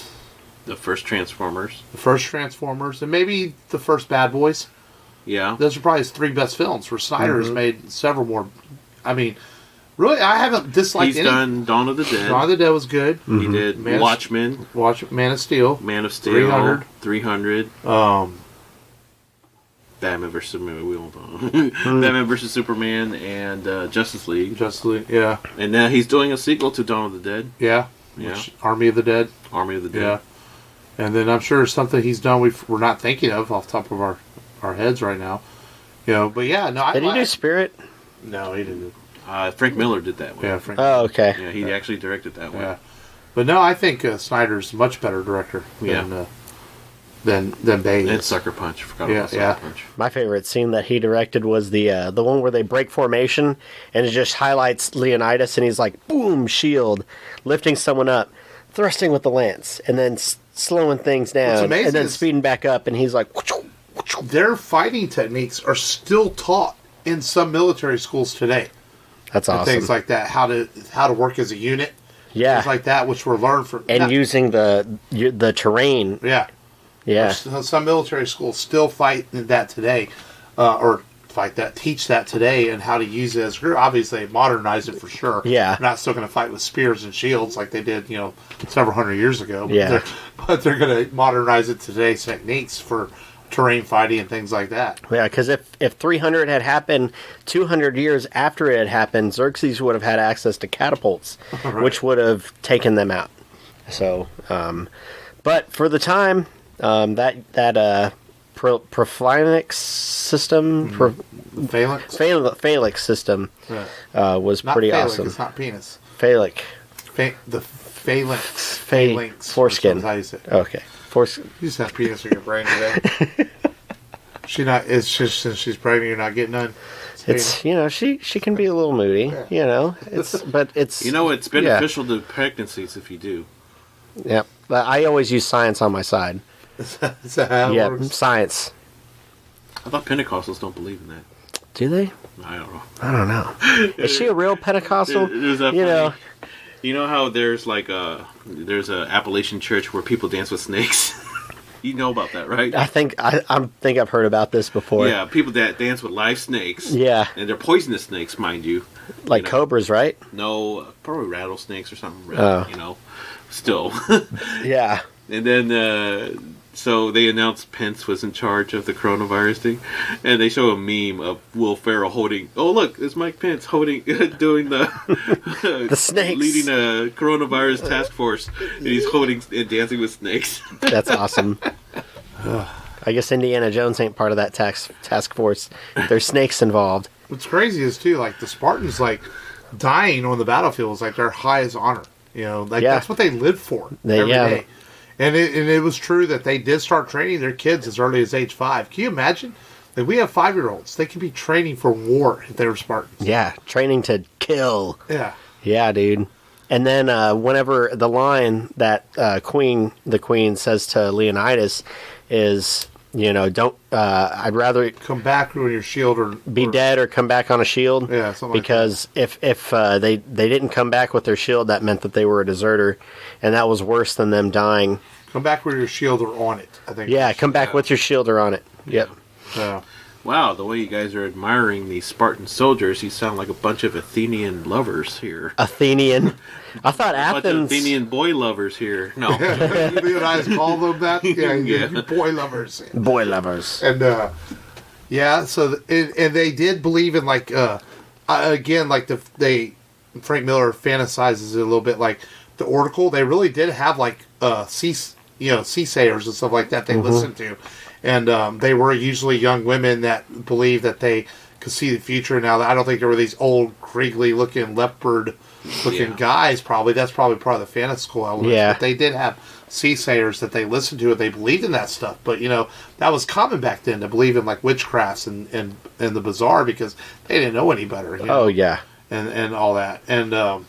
the first Transformers, and maybe the first Bad Boys. Yeah, those are probably his 3 best films. Where Snyder has made several more. I mean, really, I haven't disliked. He's done Dawn of the Dead. Dawn of the Dead was good. He did Watchmen. Man of Steel. 300. Batman vs Superman. We won't Batman vs Superman and Justice League. Yeah. And now he's doing a sequel to Dawn of the Dead. Yeah. Army of the Dead. Yeah. And then I'm sure it's something he's done we're not thinking of off the top of our heads right now. But yeah, no. Did he do Spirit? No, he didn't. Frank Miller did that one. Yeah, Frank. Oh, okay. Yeah, he actually directed that one. Yeah, but no, I think Snyder's a much better director than Bay. And Sucker Punch. Forgot about Sucker Punch. My favorite scene that he directed was the one where they break formation, and it just highlights Leonidas, and he's like, boom, shield, lifting someone up, thrusting with the lance, and then slowing things down, and then speeding back up, and he's like, their fighting techniques are still taught in some military schools today. That's awesome. Things like that, how to work as a unit. Yeah. Things like that, which were learned from... And using the terrain. Yeah. Yeah. Some military schools still fight that today, teach that today, and how to use it as... Obviously, they modernize it for sure. Yeah. They're not still going to fight with spears and shields like they did, several hundred years ago. But they're going to modernize it to today's techniques for terrain fighting and things like that. Yeah, because if 300 had happened 200 years after it had happened, Xerxes would have had access to catapults, right, which would have taken them out. So, but for the time, that Prophylax system, Phalanx system, was not pretty phallic, awesome. It's not penis. Phalanx. The phalanx. Foreskin. How you say it. Okay. Foreskin. You just have penis in your brain today. It's just since she's pregnant, you're not getting none. It's she can be a little moody. Yeah. It's it's beneficial to pregnancies if you do. Yep. But I always use science on my side. Is that how it works? Science. I thought Pentecostals don't believe in that. Do they? I don't know. Is she a real Pentecostal? You know how there's there's a Appalachian church where people dance with snakes? You know about that, right? I think I've heard about this before. Yeah, people that dance with live snakes. Yeah. And they're poisonous snakes, mind you. Like cobras, right? No, probably rattlesnakes or something. Still. Yeah. And then, so they announced Pence was in charge of the coronavirus thing, and they show a meme of Will Ferrell holding. Oh, look, it's Mike Pence doing the the snakes, leading a coronavirus task force, and he's holding and dancing with snakes. That's awesome. I guess Indiana Jones ain't part of that task force. There's snakes involved. What's crazy is too, the Spartans, dying on the battlefield is their highest honor. That's what they lived for every day. And it was true that they did start training their kids as early as age 5. Can you imagine? We have 5-year-olds. They could be training for war if they were Spartans. Yeah, training to kill. Yeah. Yeah, dude. And then whenever the line that the queen says to Leonidas is, don't. I'd rather come back on your shield or be dead or come back on a shield. Yeah, something because if they didn't come back with their shield, that meant that they were a deserter, and that was worse than them dying. Come back with your shield or on it, I think. Yeah, come back with your shield or on it. Yep. Yeah. Wow, the way you guys are admiring these Spartan soldiers, you sound like a bunch of Athenian lovers here. Athenian? I thought Athens... bunch of Athenian boy lovers here. No. Leonidas called them that? Yeah. Boy lovers. Boy lovers. And, so, and they did believe in, Frank Miller fantasizes it a little bit, the Oracle, they really did have, soothsayers and stuff like that they listened to. And they were usually young women that believed that they could see the future. Now, I don't think there were these old, creagly-looking, leopard-looking guys, probably. That's probably part of the fantastical elements. Yeah. But they did have seasayers that they listened to, and they believed in that stuff. But, that was common back then, to believe in, like, witchcrafts and the bizarre, because they didn't know any better. Oh, yeah. And all that. And, and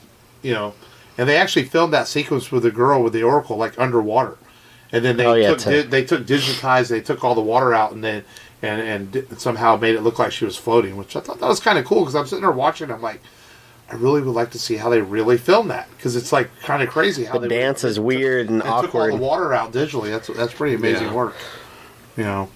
they actually filmed that sequence with the girl with the oracle, like, underwater. And then they took digitized, they took all the water out, and then and somehow made it look like she was floating, which I thought that was kind of cool, because I'm sitting there watching, I'm like, I really would like to see how they really film that, because it's like kind of crazy how the dance is weird and awkward. Took all the water out digitally. That's pretty amazing work, And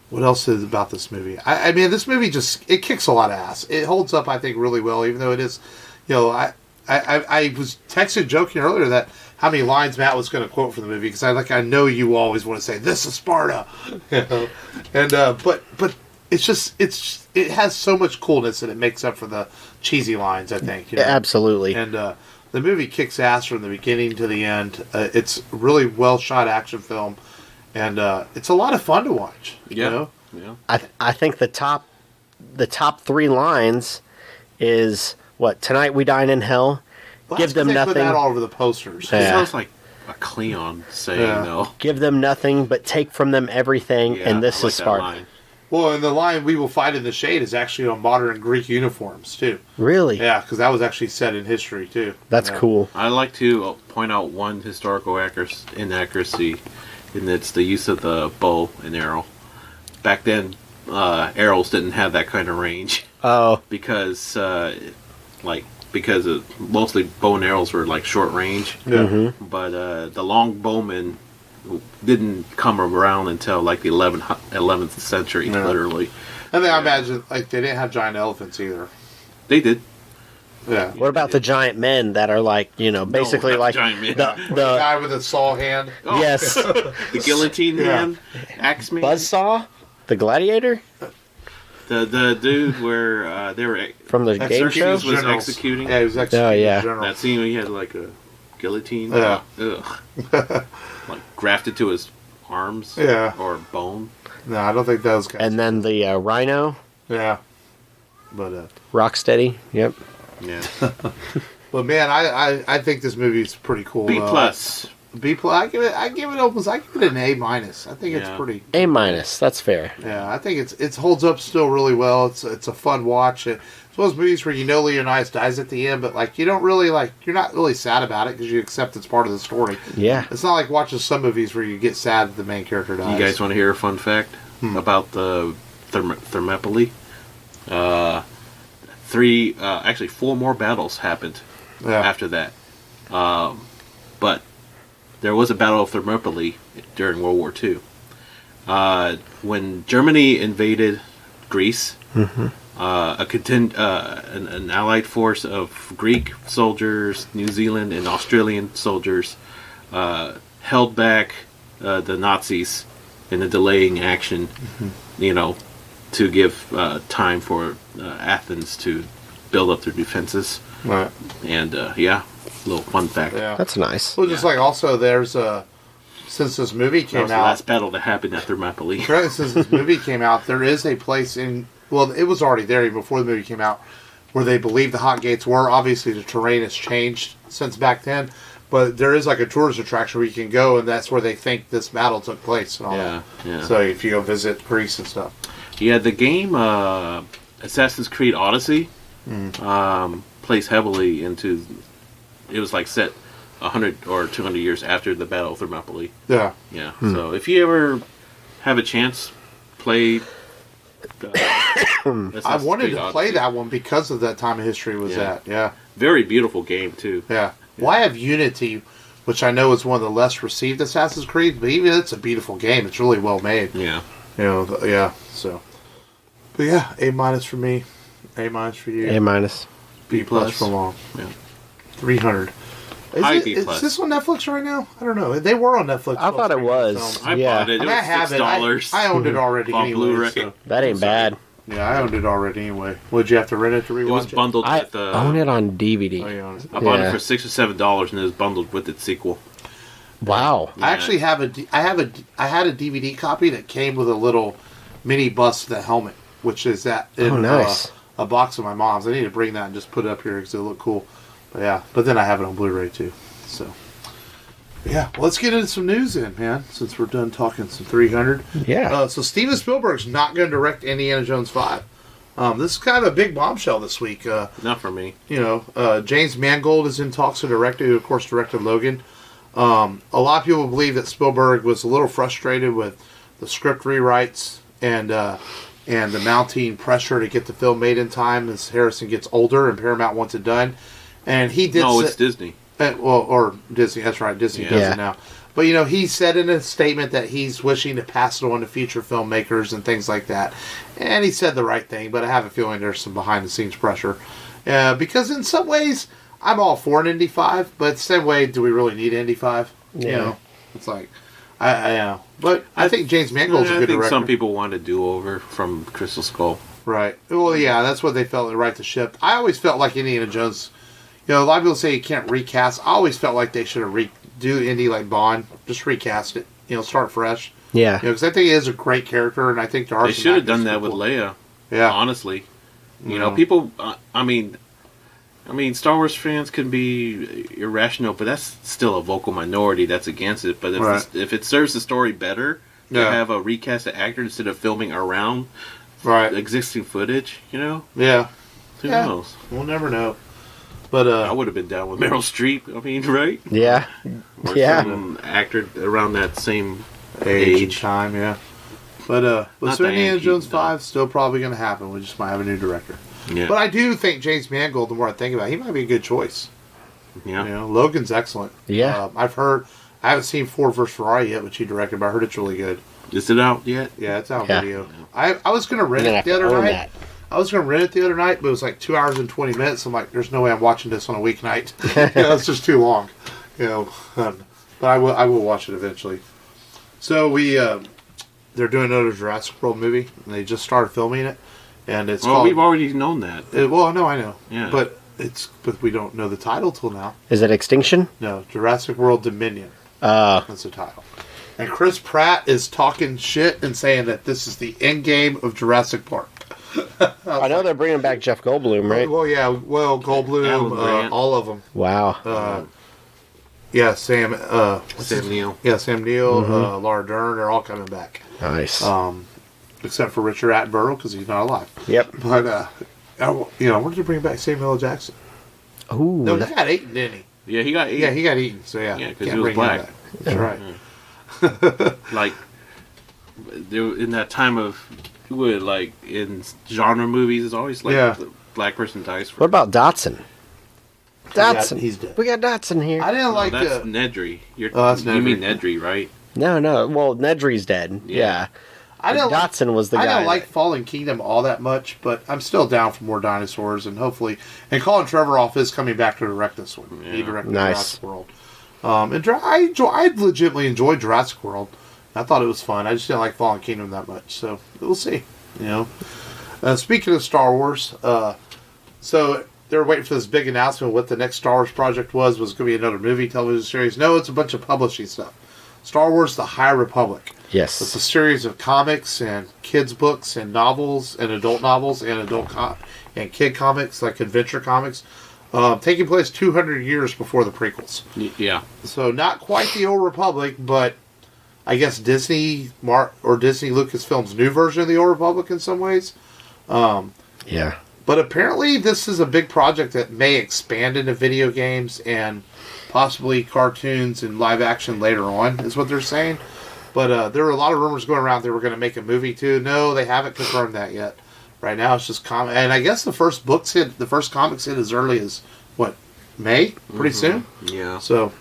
what else is about this movie? I mean, this movie it kicks a lot of ass. It holds up, I think, really well, even though it is, I was texting joking earlier that how many lines Matt was going to quote from the movie, because I know you always want to say, "This is Sparta," and but it has so much coolness that it makes up for the cheesy lines, I think. Absolutely. And the movie kicks ass from the beginning to the end. It's a really well shot action film, and it's a lot of fun to watch. Yeah. I think the top 3 lines is what, "Tonight we dine in hell." Well, give them nothing. Put that all over the posters. It sounds like a Cleon saying, though. Give them nothing, but take from them everything, and this is Sparta. Well, and the line "we will fight in the shade" is actually on modern Greek uniforms too. Really? Yeah, because that was actually set in history too. That's cool. I like to point out one historical inaccuracy, and it's the use of the bow and arrow. Back then, arrows didn't have that kind of range. Oh. Because mostly bow and arrows were like short range. Yeah. Mm-hmm. But the long bowmen didn't come around until like the 11th century, literally. And then I imagine like they didn't have giant elephants either. They did. Yeah. What about the giant men that are like, basically not like giant men. the guy with a saw hand? Oh. Yes. The guillotine man, axe man, buzzsaw, the gladiator. The dude where they were from the game show was executing. Yeah, he was executing. Oh yeah, that scene where he had like a guillotine. Yeah. Like grafted to his arms. Yeah. Or bone. No, I don't think those guys. And then the rhino. Yeah. But Rocksteady. Yep. Yeah. But man, I think this movie is pretty cool. B plus. B plus. I give it an A minus. I think it's pretty A minus. That's fair. Yeah, I think it holds up still really well. It's a fun watch. It's one of those movies where Leonidas dies at the end, but like you don't really you're not really sad about it because you accept it's part of the story. Yeah, it's not like watching some movies where you get sad that the main character dies. You guys want to hear a fun fact about the Thermopylae? 4 more battles happened after that. But there was a battle of Thermopylae during World War II. When Germany invaded Greece, an allied force of Greek soldiers, New Zealand and Australian soldiers held back the Nazis in a delaying action, to give time for Athens to build up their defenses. Right. And little fun fact. Yeah. That's nice. Well, just like also there's since this movie came that was out, the last battle that happened at Thermopylae. Right, since this movie came out, there is a place it was already there even before the movie came out, where they believe the Hot Gates were. Obviously, the terrain has changed since back then, but there is like a tourist attraction where you can go, and that's where they think this battle took place and all that. Yeah. So if you go visit Greece and stuff. Yeah, the game Assassin's Creed Odyssey plays heavily into. It was like set 100 or 200 years after the Battle of Thermopylae. Yeah. Yeah. So if you ever have a chance, play. I wanted to play that one because of that time of history was at. Yeah. Very beautiful game too. Yeah. Well, I have Unity, which I know is one of the less received Assassin's Creed, but even it's a beautiful game. It's really well made. Yeah. Yeah. So. But yeah, A minus for me. A minus for you. A minus. B plus for Long. Yeah. 300. Is this on Netflix right now? I don't know. They were on Netflix. I thought it was. I bought it. It was $6. I owned it already anyway. So. That ain't bad. Yeah, I owned it already anyway. Would you have to rent it to rewatch it? It was bundled with the... I own it on DVD. Oh, you own it. I bought it for $6 or $7 and it was bundled with its sequel. Wow. I actually have I had a DVD copy that came with a little mini bust of the helmet, which is nice. A box of my mom's. I need to bring that and just put it up here because it look cool. But yeah, but then I have it on Blu-ray too. So yeah, well, let's get into some news then, man. Since we're done talking some 300. Yeah. So Steven Spielberg's not going to direct Indiana Jones 5. This is kind of a big bombshell this week. Not for me. James Mangold is in talks to direct it, who of course directed Logan. A lot of people believe that Spielberg was a little frustrated with the script rewrites and the mounting pressure to get the film made in time as Harrison gets older and Paramount wants it done. And he did. No, it's Disney. Or Disney. That's right. Disney does it now. But he said in a statement that he's wishing to pass it on to future filmmakers and things like that. And he said the right thing, but I have a feeling there's some behind-the-scenes pressure. Because in some ways, I'm all for an Indy 5, but the same way, do we really need Indy 5? Yeah. It's like, I know. But I think James Mangold's a good director. Some people want a do-over from Crystal Skull. Right. Well, yeah, that's what they felt, right, the ship. I always felt like Indiana Jones, a lot of people say you can't recast. I always felt like they should have do Indy like Bond, just recast it, start fresh. Yeah. Because I think he is a great character, and I think there are They should have done that with Leia. Yeah. Honestly. People, I mean, Star Wars fans can be irrational, but that's still a vocal minority that's against it. But if it serves the story better to have a recasted actor instead of filming around existing footage, Yeah. Who knows? We'll never know. But I would have been down with Meryl Streep. I mean, right? Yeah. Or some actor around that same age. Time, yeah. But Indiana Jones 5 still probably going to happen. We just might have a new director. Yeah. But I do think James Mangold, the more I think about it, he might be a good choice. Yeah. Logan's excellent. Yeah. I haven't seen Ford vs. Ferrari yet, which he directed, but I heard it's really good. Is it out yet? Yeah, it's out on video. I was going to rent it the other night. I was going to rent it the other night, but it was like 2 hours and 20 minutes. I'm like, there's no way I'm watching this on a weeknight. It's just too long. But I will watch it eventually. So they're doing another Jurassic World movie, and they just started filming it. And it's called... we've already known that. No, I know. Yeah. But we don't know the title till now. Is it Extinction? No, Jurassic World Dominion. That's the title. And Chris Pratt is talking shit and saying that this is the end game of Jurassic Park. I know they're bringing back Jeff Goldblum, right? Well, yeah. Well, Goldblum, all of them. Wow. Yeah, Sam Neill. Yeah, Sam Neill, Laura Dern, they're all coming back. Nice. Except for Richard Attenborough, because he's not alive. Yep. But, where did they bring back Samuel L. Jackson? Ooh. No, he got eaten, didn't he? Yeah, he got eaten. Yeah, he got eaten, so yeah. Yeah, because he was black. That's right. Like, in that time of... in genre movies, it's always the black person dies first. What about Dotson? Dotson. He's dead. We got Dotson here. I didn't like that's Nedry. that's Nedry. You mean Nedry, right? No. Well, Nedry's dead. Yeah. Dotson was the guy. I don't like Fallen Kingdom all that much, but I'm still down for more dinosaurs, and hopefully... And Colin Trevorrow is coming back to direct this one. Yeah. He directed Jurassic World. And I legitimately enjoyed Jurassic World. I thought it was fun. I just didn't like Fallen Kingdom that much, so we'll see. Speaking of Star Wars, so they were waiting for this big announcement of what the next Star Wars project was going to be another movie, television series. No, it's a bunch of publishing stuff. Star Wars: The High Republic. Yes. It's a series of comics and kids' books and novels and adult novels and and kid comics, like adventure comics, taking place 200 years before the prequels. Yeah. So not quite the Old Republic, but I guess Disney Lucasfilm's new version of the Old Republic in some ways. Yeah. But apparently this is a big project that may expand into video games and possibly cartoons and live action later on, is what they're saying. But there were a lot of rumors going around they were going to make a movie too. No, they haven't confirmed that yet. Right now it's just comic. And I guess the first comics hit as early as, May? Pretty soon? Yeah. So,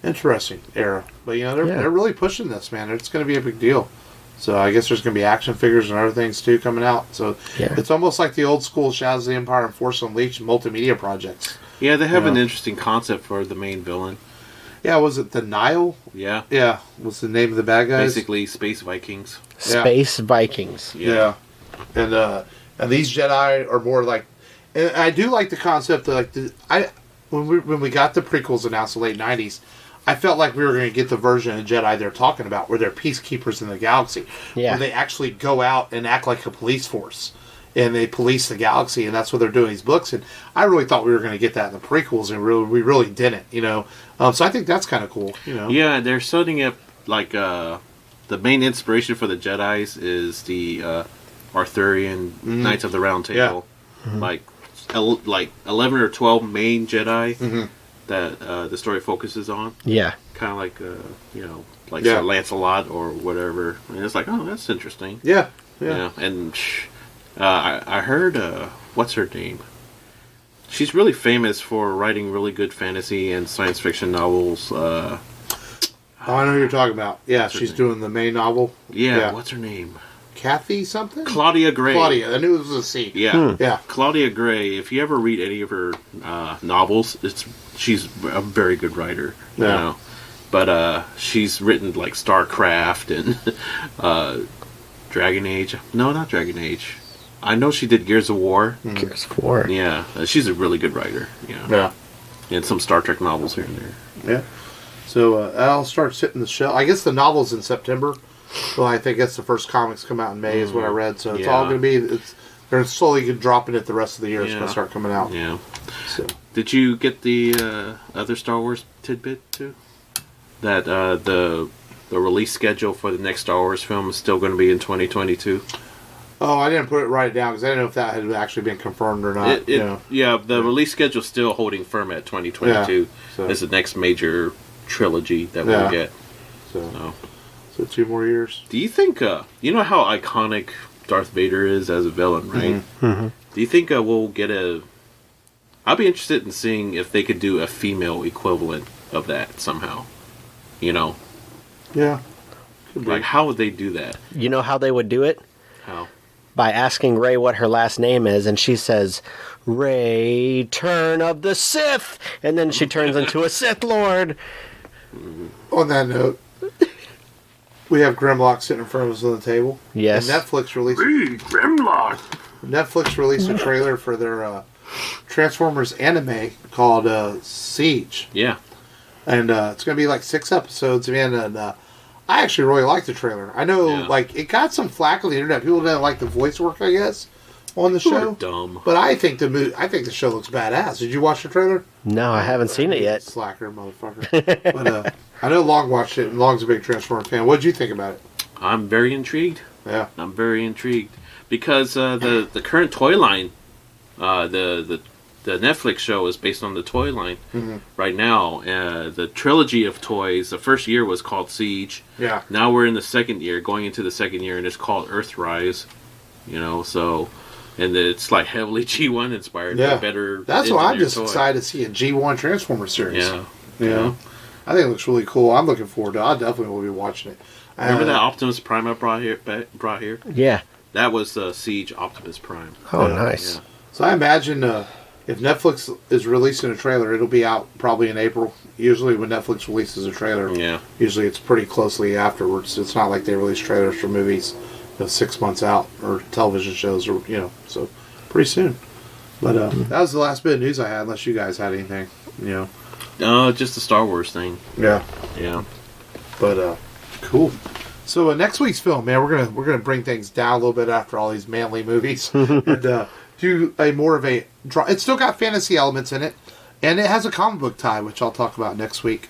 interesting era. But, they're really pushing this, man. It's going to be a big deal. So I guess there's going to be action figures and other things, too, coming out. So It's almost like the old school Shadows of the Empire and Force Unleashed multimedia projects. Yeah, they have an interesting concept for the main villain. Yeah, was it the Nile? Yeah. Yeah, what's the name of the bad guys? Basically, Space Vikings. Space Vikings. Yeah. And these Jedi are more like... And I do like the concept of, when we got the prequels announced in the late 90s, I felt like we were going to get the version of Jedi they're talking about, where they're peacekeepers in the galaxy, where they actually go out and act like a police force, and they police the galaxy, and that's what they're doing in these books. And I really thought we were going to get that in the prequels, and we really didn't, So I think that's kind of cool, Yeah, they're setting up, like, the main inspiration for the Jedis is the Arthurian Knights of the Round Table. Yeah. Like 11 or 12 main Jedi that the story focuses on. Yeah. Kind of like, Sir Lancelot or whatever. And it's like, oh, that's interesting. Yeah. Yeah. And I heard, what's her name? She's really famous for writing really good fantasy and science fiction novels. I know who you're talking about. Yeah, she's doing the main novel. Yeah, what's her name? Kathy something? Claudia Gray. Claudia, I knew it was a C. Yeah. Yeah. Claudia Gray, if you ever read any of her novels, she's a very good writer. Yeah. But she's written like StarCraft and Dragon Age. No, not Dragon Age. I know she did Gears of War. Gears of War. Yeah. She's a really good writer. Yeah. And some Star Trek novels here and there. Yeah. So I'll start hitting the shelf. I guess the novel's in September. Well, I think the first comics come out in May is what I read. So it's all going to be... They're slowly dropping it the rest of the year. It's going to start coming out. Yeah. So. Did you get the other Star Wars tidbit, too? That the release schedule for the next Star Wars film is still going to be in 2022? Oh, I didn't write it down because I didn't know if that had actually been confirmed or not. Yeah, the release schedule is still holding firm at 2022. Yeah, so. It's the next major trilogy that we'll get. So 2 more years. Do you think, you know how iconic Darth Vader is as a villain, right? Mm-hmm. Do you think we'll get I'd be interested in seeing if they could do a female equivalent of that somehow. Yeah. Like, how would they do that? You know how they would do it? How? By asking Rey what her last name is, and she says, Return of the Sith! And then she turns into a Sith Lord. On that note, we have Grimlock sitting in front of us on the table. Yes. And Netflix released... Grimlock! Netflix released a trailer for their Transformers anime called Siege. Yeah. And it's going to be like 6 episodes, man, and I actually really liked the trailer. I know, it got some flack on the internet. People didn't like the voice work, I guess, on the show. Dumb. But I think the show looks badass. Did you watch the trailer? No, I haven't seen it yet. Slacker, motherfucker. But I know Long watched it, and Long's a big Transformers fan. What did you think about it? I'm very intrigued. Yeah. I'm very intrigued. Because the current toy line, the Netflix show is based on the toy line right now. The trilogy of toys, the first year was called Siege. Yeah. Now we're in the second year, going into the second year, and it's called Earthrise. So... And it's like heavily G1 inspired. Yeah. Better. That's why I'm just excited to see a G1 Transformers series. Yeah. I think it looks really cool. I'm looking forward to it. I definitely will be watching it. Remember that Optimus Prime I brought here? Yeah. That was Siege Optimus Prime. Oh, nice. Yeah. So I imagine if Netflix is releasing a trailer, it'll be out probably in April. Usually when Netflix releases a trailer, usually it's pretty closely afterwards. It's not like they release trailers for movies 6 months out, or television shows, or so pretty soon. But that was the last bit of news I had, unless you guys had anything. No, just the Star Wars thing. Yeah. But cool. So next week's film, man, we're gonna bring things down a little bit after all these manly movies, and do a more of a. It's still got fantasy elements in it, and it has a comic book tie, which I'll talk about next week.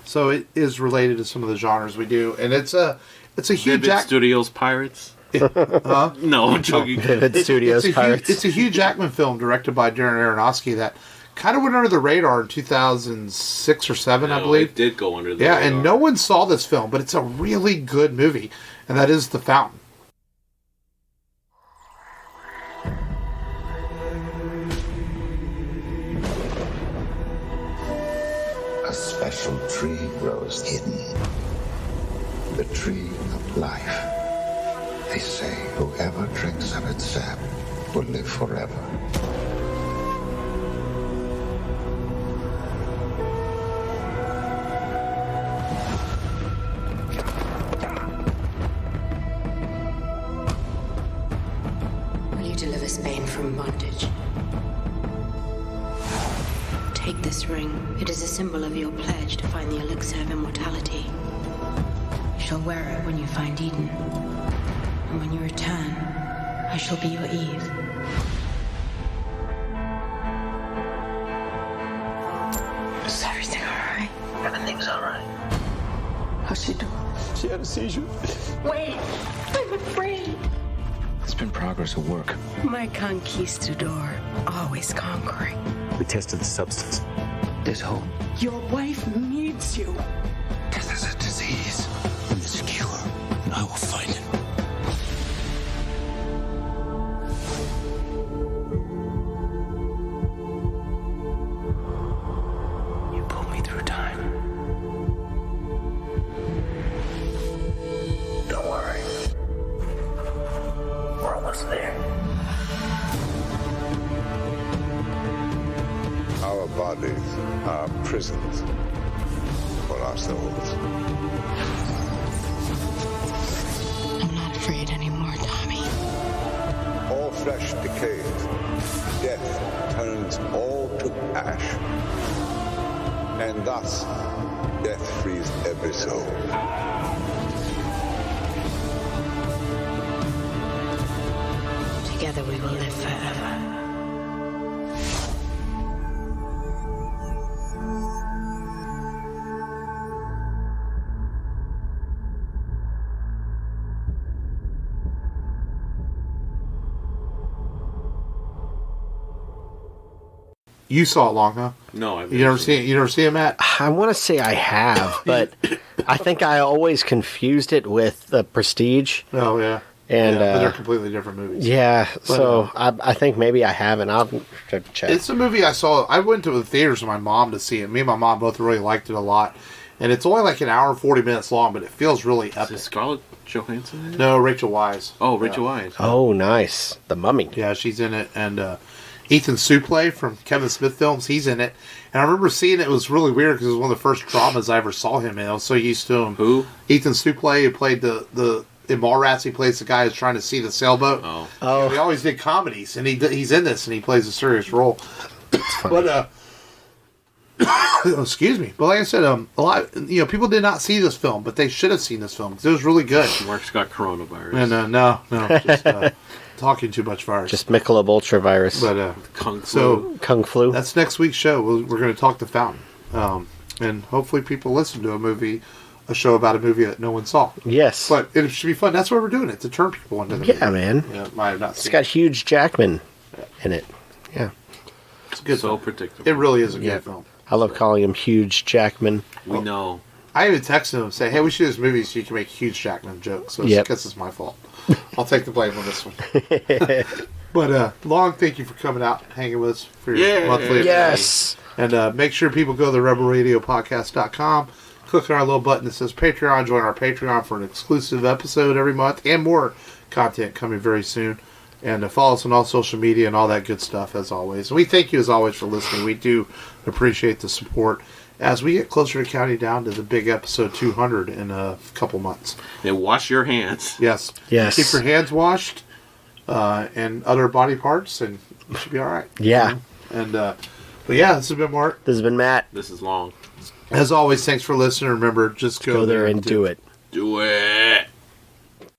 So it is related to some of the genres we do, and it's a Hugh Vivid Studios Pirates. No, I'm joking. Vivid Studios Pirates. It's a Hugh Jackman film directed by Darren Aronofsky that kind of went under the radar in 2006 or 7, I believe. It did go under the radar. Yeah, and no one saw this film, but it's a really good movie, and that is The Fountain. A special tree grows hidden. The tree of life. They say whoever drinks of its sap will live forever. Will you deliver Spain from bondage? Take this ring. It is a symbol of your pledge to find the elixir of immortality. You shall wear it when you find Eden. And when you return, I shall be your Eve. Is everything alright? Everything's alright. How's she doing? She had a seizure. Wait! I'm afraid! It's been progress of work. My conquistador, always conquering. We tested the substance. There's hope. Your wife needs you. Because there's a disease. And there's a cure. I will find it. You pulled me through time. Don't worry. We're almost there. Our bodies are prisons for our souls. I'm not afraid anymore, Tommy. All flesh decays. Death turns all to ash. And thus, death frees every soul. Together we will live forever. You saw it long, huh? No, I've You never seen it? You never see it, Matt? I want to say I have, but I think I always confused it with The Prestige. Oh, yeah. And but they're completely different movies. Yeah, so I think maybe I haven't. I'll have to check. It's a movie I saw. I went to the theaters with my mom to see it. Me and my mom both really liked it a lot. And it's only like an hour and 40 minutes long, but it feels really epic. Is it Scarlett Johansson in it? No, Rachel Weisz. Oh, Rachel Weisz. Oh, nice. The Mummy. Yeah, she's in it. And Ethan Suplee from Kevin Smith films, he's in it. And I remember seeing it. It was really weird because it was one of the first dramas I ever saw him in. I was so used to him. Who? Ethan Suplee, who played in Mallrats, he plays the guy who's trying to see the sailboat. Oh. He always did comedies, and he's in this, and he plays a serious role. But excuse me. But like I said, a lot people did not see this film, but they should have seen this film because it was really good. Mark's got coronavirus. And no, just talking too much virus. Just Michelob Ultra virus. But Kung Flu. So Kung Flu. that's next week's show. We're going to talk The Fountain, and hopefully people listen to a show about a movie that no one saw. Yes. But it should be fun. That's why we're doing it, to turn people into the movie. Yeah, man. Yeah, might have not It's seen got Hugh Jackman in it. Yeah. It's a good So film. predictable. It really is a good film. I love calling him Huge Jackman. We know. I even texted him and say, hey, we should do this movie so you can make huge Jackman jokes. So I guess it's my fault. I'll take the blame on this one. But Long, thank you for coming out and hanging with us for your monthly. Yes. And make sure people go to rebelradiopodcast.com, click on our little button that says Patreon, join our Patreon for an exclusive episode every month and more content coming very soon. And follow us on all social media and all that good stuff, as always. And we thank you, as always, for listening. We do appreciate the support as we get closer to counting down to the big episode 200 in a couple months. And wash your hands. Yes. Yes. Keep your hands washed and other body parts, and you should be all right. Yeah. And but yeah, this has been Mark. This has been Matt. This is Long. As always, thanks for listening. Remember, just Go there and do it. Do it.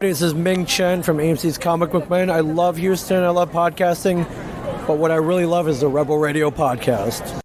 This is Ming Chen from AMC's Comic Book Man. I love Houston. I love podcasting. But what I really love is the Rebel Radio Podcast.